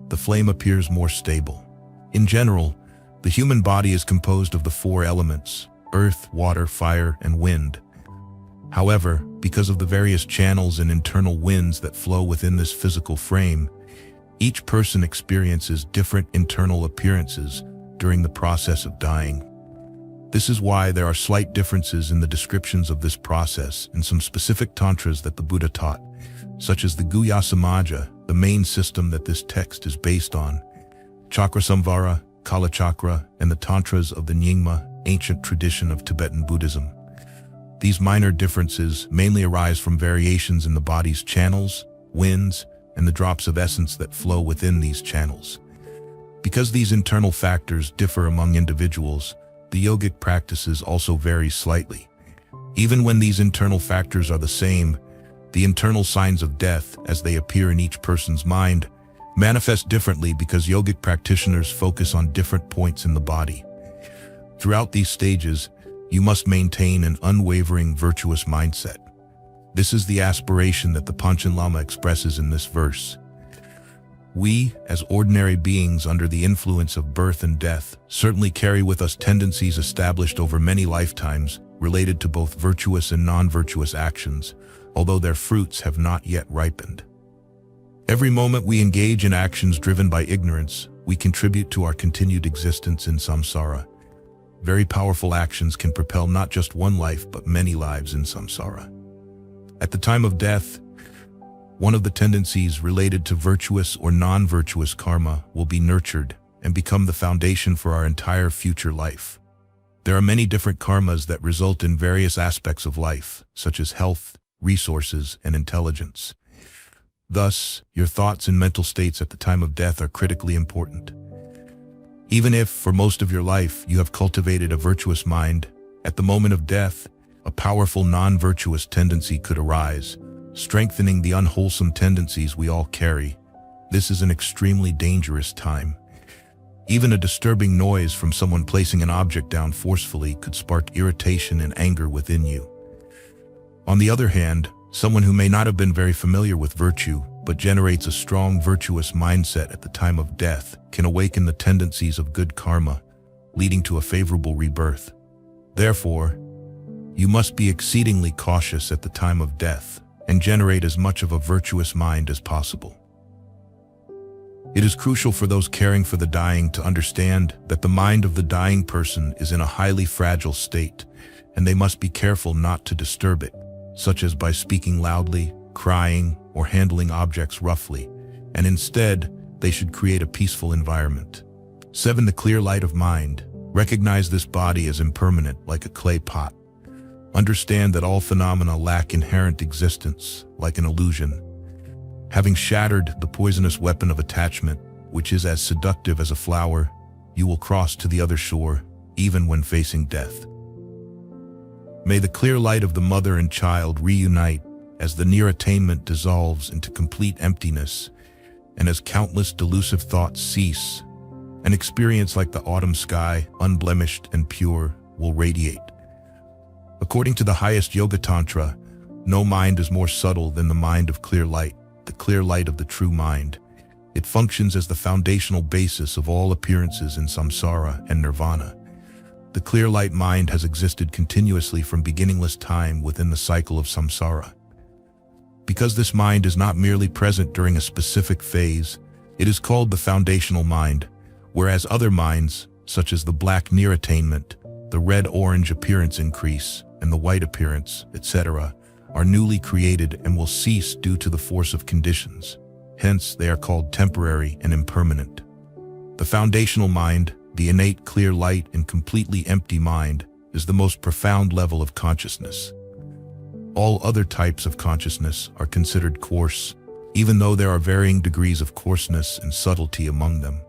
the flame appears more stable. In general, the human body is composed of the 4 elements: earth, water, fire, and wind. However, because of the various channels and internal winds that flow within this physical frame, each person experiences different internal appearances during the process of dying. This is why there are slight differences in the descriptions of this process in some specific tantras that the Buddha taught, such as the Guhyasamaja, the main system that this text is based on, Chakrasamvara, Kalachakra, and the tantras of the Nyingma, ancient tradition of Tibetan Buddhism. These minor differences mainly arise from variations in the body's channels, winds, and the drops of essence that flow within these channels. Because these internal factors differ among individuals, the yogic practices also vary slightly. Even when these internal factors are the same, the internal signs of death, as they appear in each person's mind, manifest differently because yogic practitioners focus on different points in the body. Throughout these stages, you must maintain an unwavering virtuous mindset. This is the aspiration that the Panchen Lama expresses in this verse. We, as ordinary beings under the influence of birth and death, certainly carry with us tendencies established over many lifetimes related to both virtuous and non-virtuous actions, although their fruits have not yet ripened. Every moment we engage in actions driven by ignorance, we contribute to our continued existence in samsara. Very powerful actions can propel not just one life but many lives in samsara. At the time of death, one of the tendencies related to virtuous or non-virtuous karma will be nurtured and become the foundation for our entire future life. There are many different karmas that result in various aspects of life, such as health, resources, and intelligence. Thus, your thoughts and mental states at the time of death are critically important. Even if, for most of your life, you have cultivated a virtuous mind, at the moment of death, a powerful non-virtuous tendency could arise, strengthening the unwholesome tendencies we all carry. This is an extremely dangerous time. Even a disturbing noise from someone placing an object down forcefully could spark irritation and anger within you. On the other hand, someone who may not have been very familiar with virtue, but generates a strong virtuous mindset at the time of death, can awaken the tendencies of good karma, leading to a favorable rebirth. Therefore, you must be exceedingly cautious at the time of death and generate as much of a virtuous mind as possible. It is crucial for those caring for the dying to understand that the mind of the dying person is in a highly fragile state, and they must be careful not to disturb it, such as by speaking loudly, crying, or handling objects roughly, and instead, they should create a peaceful environment. 7. The clear light of mind. Recognize this body as impermanent, like a clay pot. Understand that all phenomena lack inherent existence, like an illusion. Having shattered the poisonous weapon of attachment, which is as seductive as a flower, you will cross to the other shore, even when facing death. May the clear light of the mother and child reunite as the near attainment dissolves into complete emptiness, and as countless delusive thoughts cease, An experience like the autumn sky, unblemished and pure, will radiate. According to the highest Yoga Tantra, no mind is more subtle than the mind of clear light, the clear light of the true mind. It functions as the foundational basis of all appearances in samsara and nirvana. The clear light mind has existed continuously from beginningless time within the cycle of samsara. Because this mind is not merely present during a specific phase, it is called the foundational mind, whereas other minds, such as the black near attainment, the red-orange appearance increase, and the white appearance, etc., are newly created and will cease due to the force of conditions. Hence, they are called temporary and impermanent. The foundational mind, the innate clear light and completely empty mind, is the most profound level of consciousness. All other types of consciousness are considered coarse, even though there are varying degrees of coarseness and subtlety among them.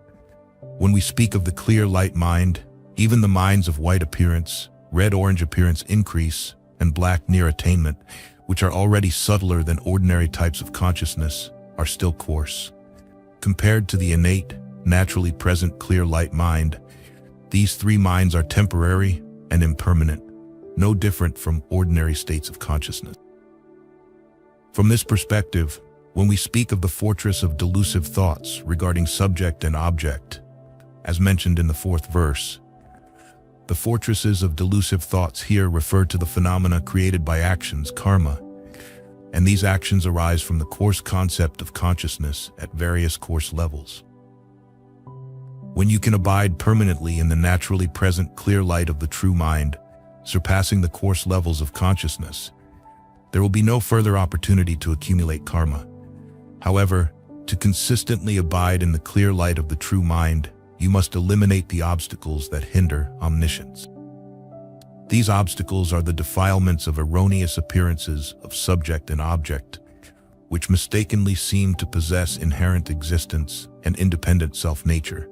When we speak of the clear light mind, even the minds of white appearance, red-orange appearance increase, and black near attainment, which are already subtler than ordinary types of consciousness, are still coarse. Compared to the innate, naturally present clear light mind, these three minds are temporary and impermanent, no different from ordinary states of consciousness. From this perspective, when we speak of the fortress of delusive thoughts regarding subject and object, as mentioned in the 4th verse, the fortresses of delusive thoughts here refer to the phenomena created by actions, karma, and these actions arise from the coarse concept of consciousness at various coarse levels. When you can abide permanently in the naturally present clear light of the true mind, surpassing the coarse levels of consciousness, there will be no further opportunity to accumulate karma. However, to consistently abide in the clear light of the true mind, you must eliminate the obstacles that hinder omniscience. These obstacles are the defilements of erroneous appearances of subject and object, which mistakenly seem to possess inherent existence and independent self-nature.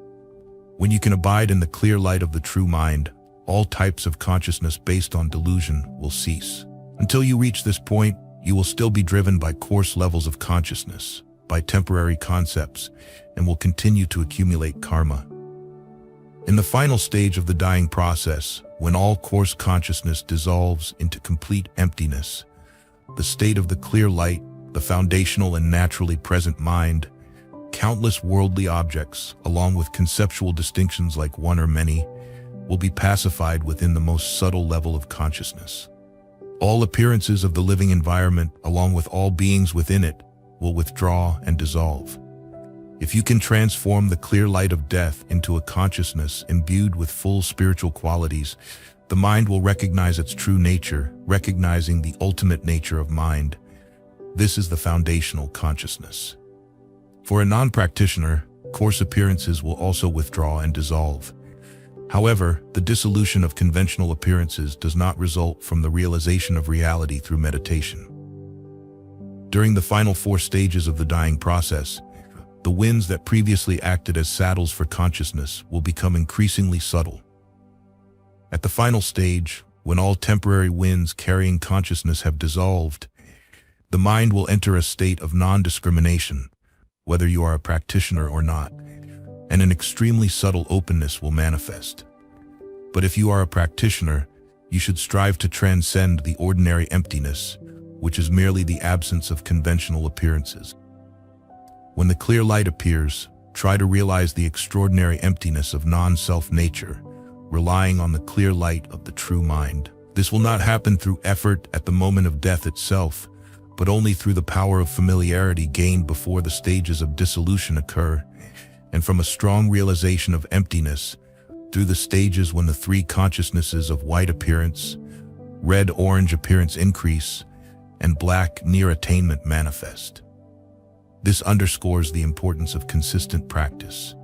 When you can abide in the clear light of the true mind, all types of consciousness based on delusion will cease. Until you reach this point, you will still be driven by coarse levels of consciousness, by temporary concepts, and will continue to accumulate karma. In the final stage of the dying process, when all coarse consciousness dissolves into complete emptiness, the state of the clear light, the foundational and naturally present mind, countless worldly objects, along with conceptual distinctions like one or many, will be pacified within the most subtle level of consciousness. All appearances of the living environment, along with all beings within it, will withdraw and dissolve. If you can transform the clear light of death into a consciousness imbued with full spiritual qualities, the mind will recognize its true nature, recognizing the ultimate nature of mind. This is the foundational consciousness. For a non-practitioner, coarse appearances will also withdraw and dissolve. However, the dissolution of conventional appearances does not result from the realization of reality through meditation. During the final 4 stages of the dying process, the winds that previously acted as saddles for consciousness will become increasingly subtle. At the final stage, when all temporary winds carrying consciousness have dissolved, the mind will enter a state of non-discrimination, whether you are a practitioner or not, and an extremely subtle openness will manifest. But if you are a practitioner, you should strive to transcend the ordinary emptiness, which is merely the absence of conventional appearances. When the clear light appears, try to realize the extraordinary emptiness of non-self nature, relying on the clear light of the true mind. This will not happen through effort at the moment of death itself, but only through the power of familiarity gained before the stages of dissolution occur, and from a strong realization of emptiness through the stages when the 3 consciousnesses of white appearance, red-orange appearance increase, and black near attainment manifest. This underscores the importance of consistent practice.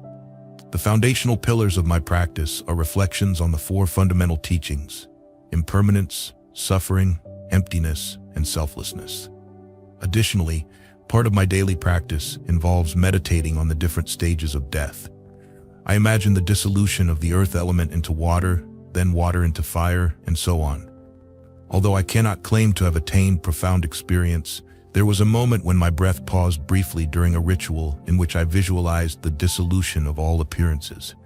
The foundational pillars of my practice are reflections on the 4 fundamental teachings: impermanence, suffering, emptiness, and selflessness. Additionally, part of my daily practice involves meditating on the different stages of death. I imagine the dissolution of the earth element into water, then water into fire, and so on. Although I cannot claim to have attained profound experience, there was a moment when my breath paused briefly during a ritual in which I visualized the dissolution of all appearances.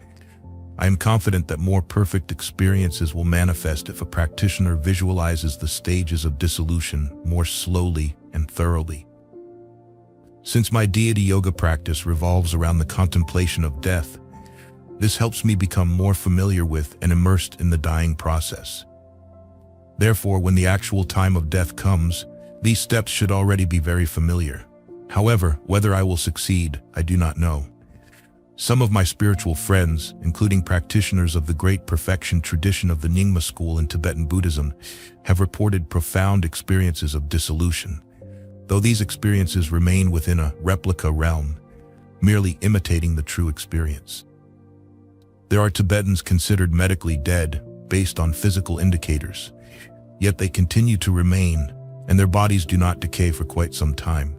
I am confident that more perfect experiences will manifest if a practitioner visualizes the stages of dissolution more slowly and thoroughly. Since my deity yoga practice revolves around the contemplation of death, this helps me become more familiar with and immersed in the dying process. Therefore, when the actual time of death comes, these steps should already be very familiar. However, whether I will succeed, I do not know. Some of my spiritual friends, including practitioners of the great perfection tradition of the Nyingma school in Tibetan Buddhism, have reported profound experiences of dissolution, though these experiences remain within a replica realm, merely imitating the true experience. There are Tibetans considered medically dead based on physical indicators, yet they continue to remain, and their bodies do not decay for quite some time.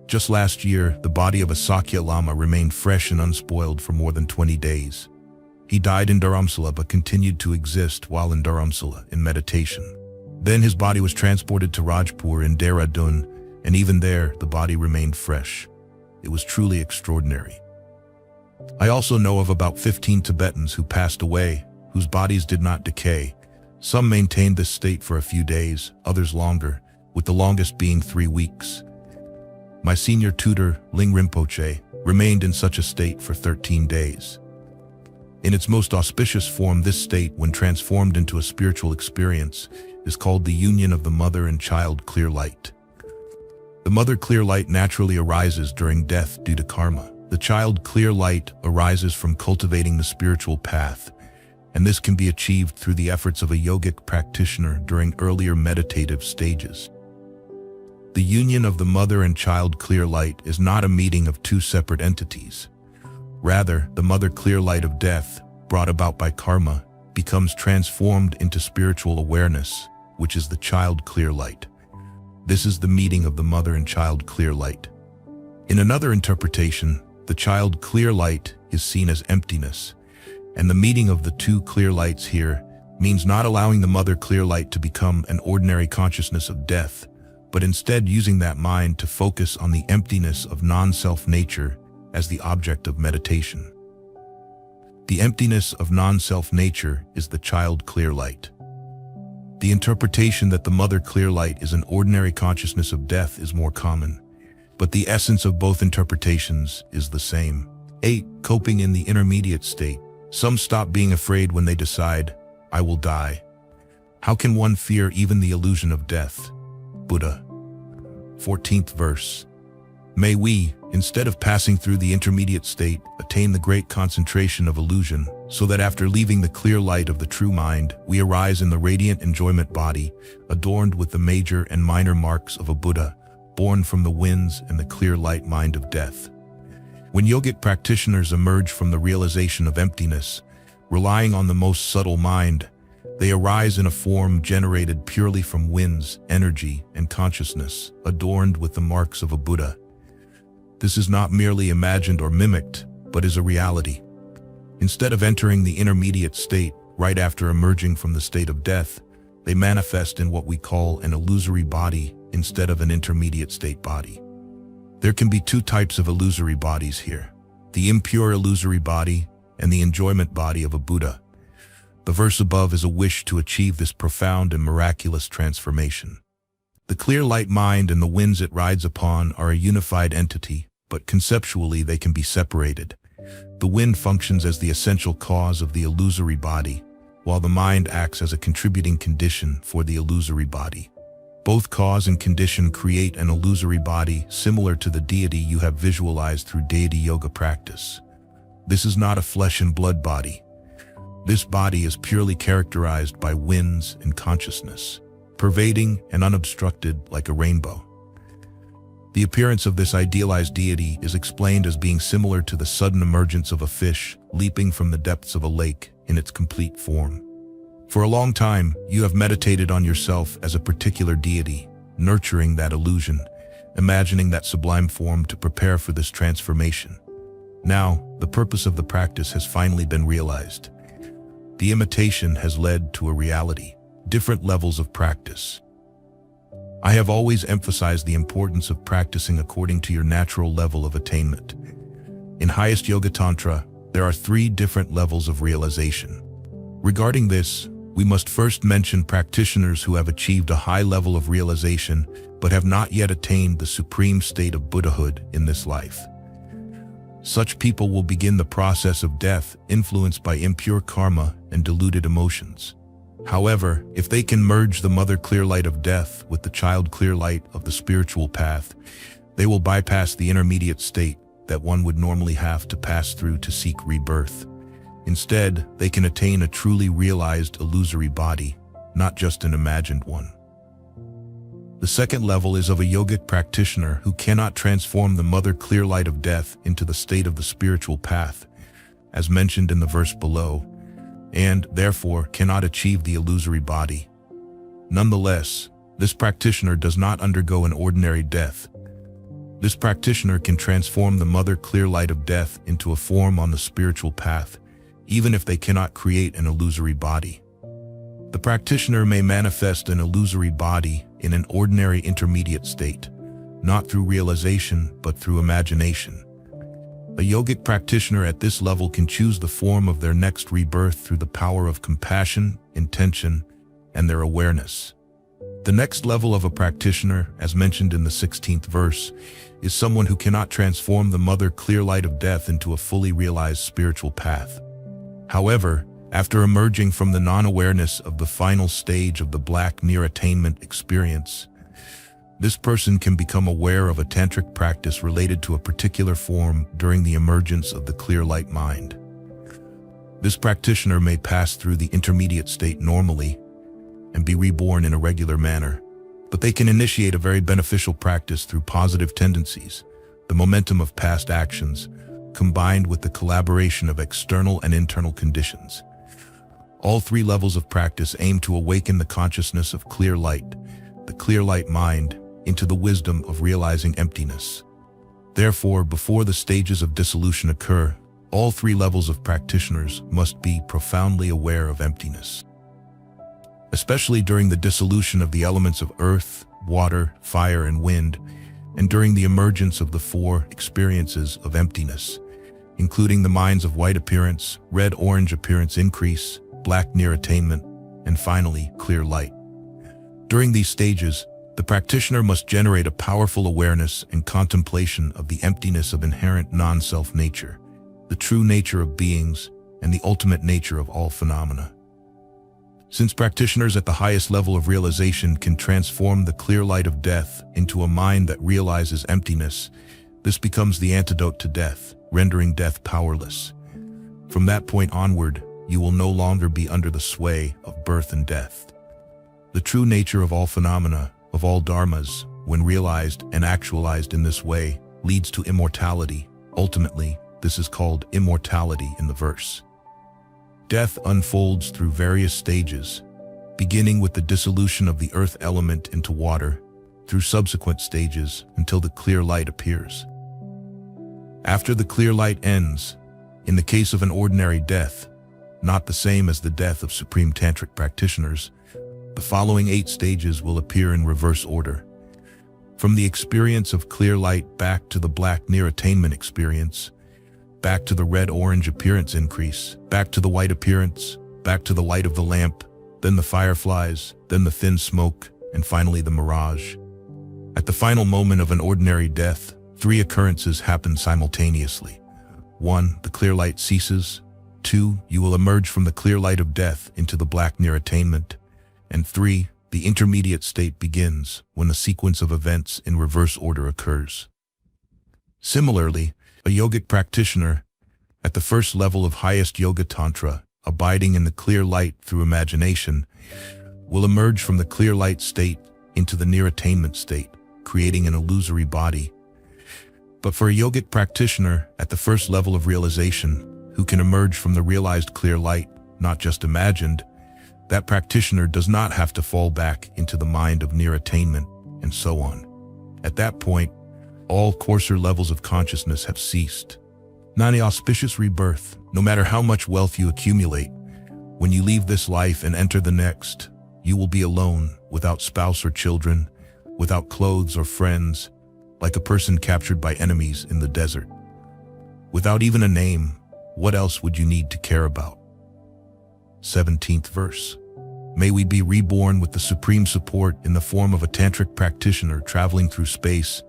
Just last year, the body of a Sakya Lama remained fresh and unspoiled for more than 20 days. He died in Dharamsala but continued to exist while in Dharamsala in meditation. Then his body was transported to Rajpur in Dehradun, and even there, the body remained fresh. It was truly extraordinary. I also know of about 15 Tibetans who passed away, whose bodies did not decay. Some maintained this state for a few days, others longer, with the longest being 3 weeks. My senior tutor, Ling Rinpoche, remained in such a state for 13 days. In its most auspicious form, this state, when transformed into a spiritual experience, is called the union of the mother and child clear light. The mother clear light naturally arises during death due to karma. The child clear light arises from cultivating the spiritual path, and this can be achieved through the efforts of a yogic practitioner during earlier meditative stages. The union of the mother and child clear light is not a meeting of two separate entities. Rather, the mother clear light of death, brought about by karma, becomes transformed into spiritual awareness, which is the child clear light. This is the meeting of the mother and child clear light. In another interpretation, the child clear light is seen as emptiness, and the meeting of the two clear lights here means not allowing the mother clear light to become an ordinary consciousness of death, but instead using that mind to focus on the emptiness of non-self nature as the object of meditation. The emptiness of non-self nature is the child clear light. The interpretation that the mother clear light is an ordinary consciousness of death is more common, but the essence of both interpretations is the same. 8. Coping in the intermediate state. Some stop being afraid when they decide, I will die. How can one fear even the illusion of death? Buddha. 14th verse. May we, instead of passing through the intermediate state, attain the great concentration of illusion, so that after leaving the clear light of the true mind, we arise in the radiant enjoyment body, adorned with the major and minor marks of a Buddha, born from the winds and the clear light mind of death. When yogic practitioners emerge from the realization of emptiness, relying on the most subtle mind, they arise in a form generated purely from winds, energy, and consciousness, adorned with the marks of a Buddha. This is not merely imagined or mimicked, but is a reality. Instead of entering the intermediate state right after emerging from the state of death, they manifest in what we call an illusory body instead of an intermediate state body. There can be two types of illusory bodies here: the impure illusory body and the enjoyment body of a Buddha. The verse above is a wish to achieve this profound and miraculous transformation. The clear light mind and the winds it rides upon are a unified entity, but conceptually they can be separated. The wind functions as the essential cause of the illusory body, while the mind acts as a contributing condition for the illusory body. Both cause and condition create an illusory body similar to the deity you have visualized through deity yoga practice. This is not a flesh and blood body. This body is purely characterized by winds and consciousness, pervading and unobstructed like a rainbow. The appearance of this idealized deity is explained as being similar to the sudden emergence of a fish leaping from the depths of a lake in its complete form. For a long time, you have meditated on yourself as a particular deity, nurturing that illusion, imagining that sublime form to prepare for this transformation. Now, the purpose of the practice has finally been realized. The imitation has led to a reality, different levels of practice. I have always emphasized the importance of practicing according to your natural level of attainment. In highest yoga tantra, there are 3 different levels of realization. Regarding this, we must first mention practitioners who have achieved a high level of realization but have not yet attained the supreme state of Buddhahood in this life. Such people will begin the process of death influenced by impure karma and deluded emotions. However, if they can merge the mother clear light of death with the child clear light of the spiritual path, they will bypass the intermediate state that one would normally have to pass through to seek rebirth. Instead, they can attain a truly realized illusory body, not just an imagined one. The second level is of a yogic practitioner who cannot transform the mother clear light of death into the state of the spiritual path, as mentioned in the verse below, and therefore cannot achieve the illusory body. Nonetheless, this practitioner does not undergo an ordinary death. This practitioner can transform the mother clear light of death into a form on the spiritual path, even if they cannot create an illusory body. The practitioner may manifest an illusory body in an ordinary intermediate state, not through realization but through imagination. A yogic practitioner at this level can choose the form of their next rebirth through the power of compassion, intention, and their awareness. The next level of a practitioner, as mentioned in the 16th verse, is someone who cannot transform the mother clear light of death into a fully realized spiritual path. However, after emerging from the non-awareness of the final stage of the black near attainment experience, this person can become aware of a tantric practice related to a particular form during the emergence of the clear light mind. This practitioner may pass through the intermediate state normally and be reborn in a regular manner, but they can initiate a very beneficial practice through positive tendencies, the momentum of past actions, combined with the collaboration of external and internal conditions. All 3 levels of practice aim to awaken the consciousness of clear light, the clear light mind, into the wisdom of realizing emptiness. Therefore, before the stages of dissolution occur, all 3 levels of practitioners must be profoundly aware of emptiness. Especially during the dissolution of the elements of earth, water, fire, and wind, and during the emergence of the 4 experiences of emptiness, including the minds of white appearance, red-orange appearance increase, black near attainment, and finally, clear light. During these stages, the practitioner must generate a powerful awareness and contemplation of the emptiness of inherent non-self nature, the true nature of beings, and the ultimate nature of all phenomena. Since practitioners at the highest level of realization can transform the clear light of death into a mind that realizes emptiness, this becomes the antidote to death, rendering death powerless. From that point onward, you will no longer be under the sway of birth and death. The true nature of all phenomena, of all dharmas, when realized and actualized in this way, leads to immortality. Ultimately, this is called immortality in the verse. Death unfolds through various stages, beginning with the dissolution of the earth element into water, through subsequent stages until the clear light appears. After the clear light ends, in the case of an ordinary death, not the same as the death of supreme tantric practitioners, the following 8 stages will appear in reverse order. From the experience of clear light back to the black near attainment experience, back to the red-orange appearance increase, back to the white appearance, back to the light of the lamp, then the fireflies, then the thin smoke, and finally the mirage. At the final moment of an ordinary death, 3 occurrences happen simultaneously. 1. The clear light ceases. 2. You will emerge from the clear light of death into the black near attainment. And 3. The intermediate state begins when the sequence of events in reverse order occurs. Similarly, a yogic practitioner, at the first level of highest yoga tantra, abiding in the clear light through imagination, will emerge from the clear light state into the near attainment state, creating an illusory body. But for a yogic practitioner at the first level of realization, who can emerge from the realized clear light, not just imagined, that practitioner does not have to fall back into the mind of near attainment, and so on. At that point, all coarser levels of consciousness have ceased. Non-auspicious rebirth, no matter how much wealth you accumulate, when you leave this life and enter the next, you will be alone, without spouse or children, without clothes or friends, like a person captured by enemies in the desert. Without even a name, what else would you need to care about? 17th verse. May we be reborn with the supreme support in the form of a tantric practitioner traveling through space,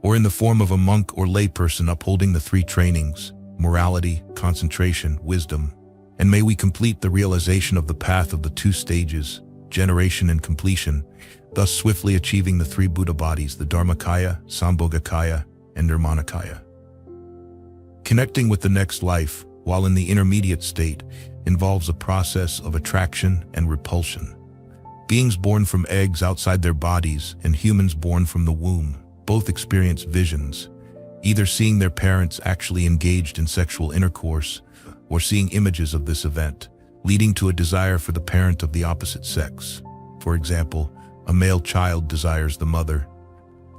or in the form of a monk or layperson upholding the three trainings, morality, concentration, wisdom. And may we complete the realization of the path of the two stages, generation and completion, thus swiftly achieving the three Buddha bodies, the Dharmakaya, Sambhogakaya, and Nirmanakaya. Connecting with the next life, while in the intermediate state, involves a process of attraction and repulsion. Beings born from eggs outside their bodies and humans born from the womb both experience visions, either seeing their parents actually engaged in sexual intercourse or seeing images of this event, leading to a desire for the parent of the opposite sex. For example, a male child desires the mother,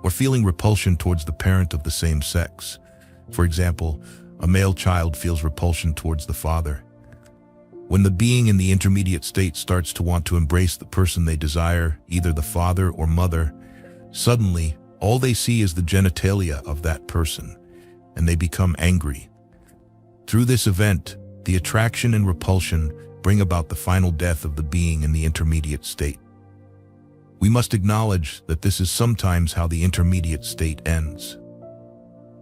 or feeling repulsion towards the parent of the same sex. For example, a male child feels repulsion towards the father. When the being in the intermediate state starts to want to embrace the person they desire, either the father or mother, suddenly, all they see is the genitalia of that person, and they become angry. Through this event, the attraction and repulsion bring about the final death of the being in the intermediate state. We must acknowledge that this is sometimes how the intermediate state ends.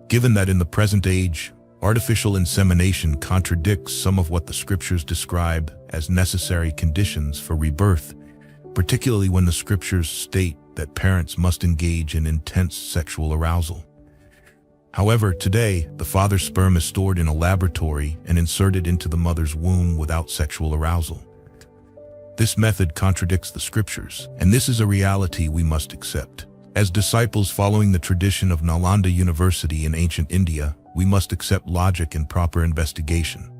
Given that in the present age, artificial insemination contradicts some of what the scriptures describe as necessary conditions for rebirth, particularly when the scriptures state that parents must engage in intense sexual arousal. However, today, the father's sperm is stored in a laboratory and inserted into the mother's womb without sexual arousal. This method contradicts the scriptures, and this is a reality we must accept. As disciples following the tradition of Nalanda University in ancient India, we must accept logic and proper investigation.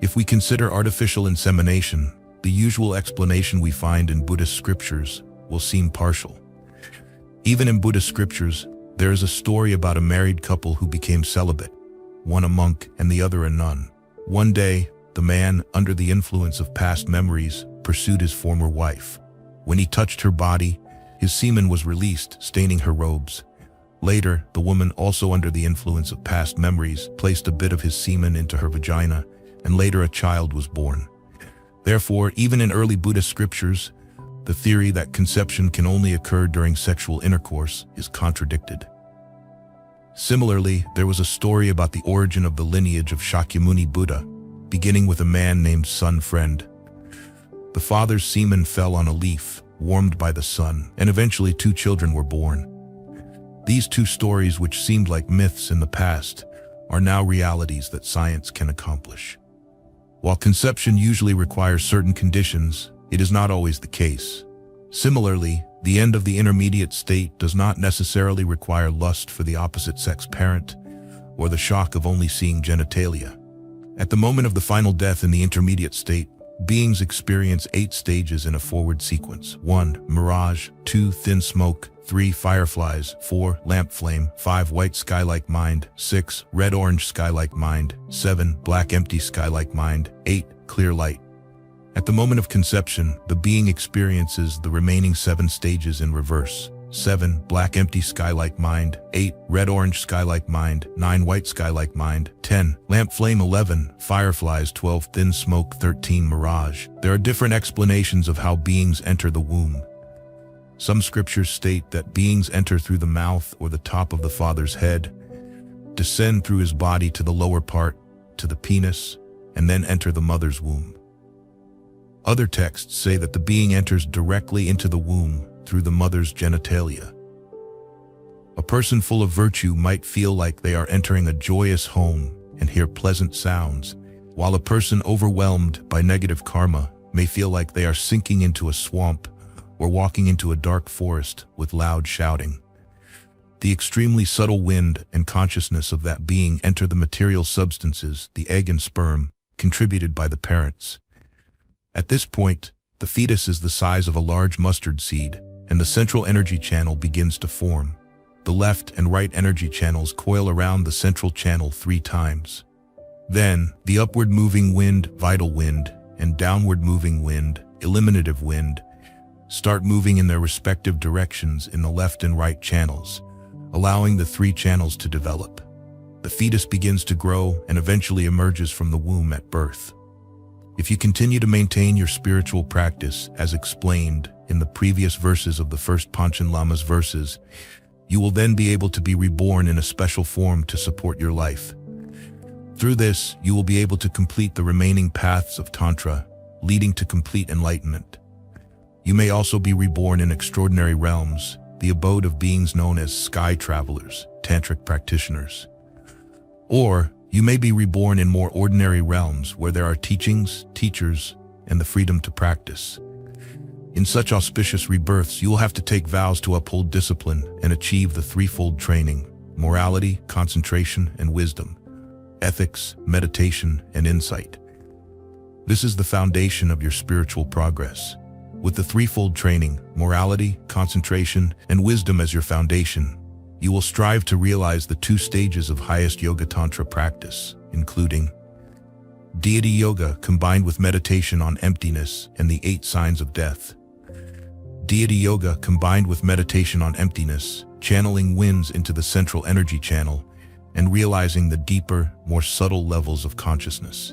If we consider artificial insemination, the usual explanation we find in Buddhist scriptures will seem partial. Even in Buddhist scriptures, there is a story about a married couple who became celibate, one a monk and the other a nun. One day, the man, under the influence of past memories, pursued his former wife. When he touched her body, his semen was released, staining her robes. Later, the woman, also under the influence of past memories, placed a bit of his semen into her vagina, and later a child was born. Therefore, even in early Buddhist scriptures, the theory that conception can only occur during sexual intercourse is contradicted. Similarly, there was a story about the origin of the lineage of Shakyamuni Buddha, beginning with a man named Sun Friend. The father's semen fell on a leaf, warmed by the sun, and eventually 2 children were born. These 2 stories, which seemed like myths in the past, are now realities that science can accomplish. While conception usually requires certain conditions, it is not always the case. Similarly, the end of the intermediate state does not necessarily require lust for the opposite sex parent, or the shock of only seeing genitalia. At the moment of the final death in the intermediate state, beings experience 8 stages in a forward sequence. 1. Mirage. 2. Thin smoke. 3. Fireflies. 4. Lamp flame. 5. White sky-like mind. 6. Red-orange sky-like mind. 7. Black empty sky-like mind. 8. Clear light. At the moment of conception, the being experiences the remaining 7 stages in reverse. 7. Black empty sky-like mind. 8. Red-orange sky-like mind. 9. White sky-like mind. 10. Lamp flame. 11. Fireflies. 12. Thin smoke. 13. Mirage. There are different explanations of how beings enter the womb. Some scriptures state that beings enter through the mouth or the top of the father's head, descend through his body to the lower part, to the penis, and then enter the mother's womb. Other texts say that the being enters directly into the womb through the mother's genitalia. A person full of virtue might feel like they are entering a joyous home and hear pleasant sounds, while a person overwhelmed by negative karma may feel like they are sinking into a swamp or walking into a dark forest with loud shouting. The extremely subtle wind and consciousness of that being enter the material substances, the egg and sperm, contributed by the parents. At this point, the fetus is the size of a large mustard seed, and the central energy channel begins to form. The left and right energy channels coil around the central channel 3 times. Then, the upward moving wind, vital wind, and downward moving wind, eliminative wind, start moving in their respective directions in the left and right channels, allowing the 3 channels to develop. The fetus begins to grow and eventually emerges from the womb at birth. If you continue to maintain your spiritual practice as explained in the previous verses of the first Panchen Lama's verses, you will then be able to be reborn in a special form to support your life. Through this, you will be able to complete the remaining paths of Tantra, leading to complete enlightenment. You may also be reborn in extraordinary realms, the abode of beings known as sky travelers, tantric practitioners. Or you may be reborn in more ordinary realms where there are teachings, teachers, and the freedom to practice. In such auspicious rebirths, you will have to take vows to uphold discipline and achieve the threefold training: morality, concentration, and wisdom, ethics, meditation, and insight. This is the foundation of your spiritual progress. With the threefold training, morality, concentration, and wisdom as your foundation, you will strive to realize the 2 stages of highest Yoga Tantra practice, including deity yoga combined with meditation on emptiness and the 8 signs of death. Deity yoga combined with meditation on emptiness, channeling winds into the central energy channel, and realizing the deeper, more subtle levels of consciousness.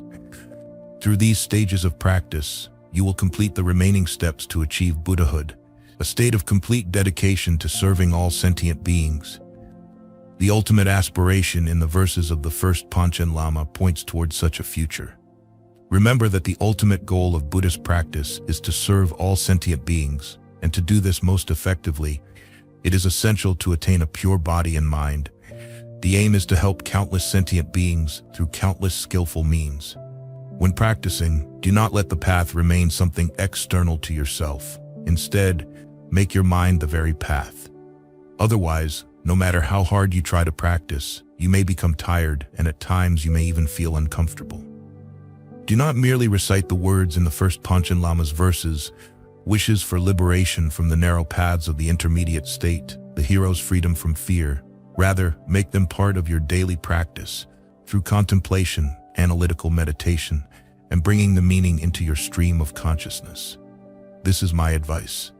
Through these stages of practice, you will complete the remaining steps to achieve Buddhahood, a state of complete dedication to serving all sentient beings. The ultimate aspiration in the verses of the first Panchen Lama points towards such a future. Remember that the ultimate goal of Buddhist practice is to serve all sentient beings, and to do this most effectively, it is essential to attain a pure body and mind. The aim is to help countless sentient beings through countless skillful means. When practicing, do not let the path remain something external to yourself. Instead, make your mind the very path. Otherwise, no matter how hard you try to practice, you may become tired, and at times you may even feel uncomfortable. Do not merely recite the words in the first Panchen Lama's verses, wishes for liberation from the narrow paths of the intermediate state, the hero's freedom from fear. Rather, make them part of your daily practice, through contemplation, analytical meditation, and bringing the meaning into your stream of consciousness. This is my advice.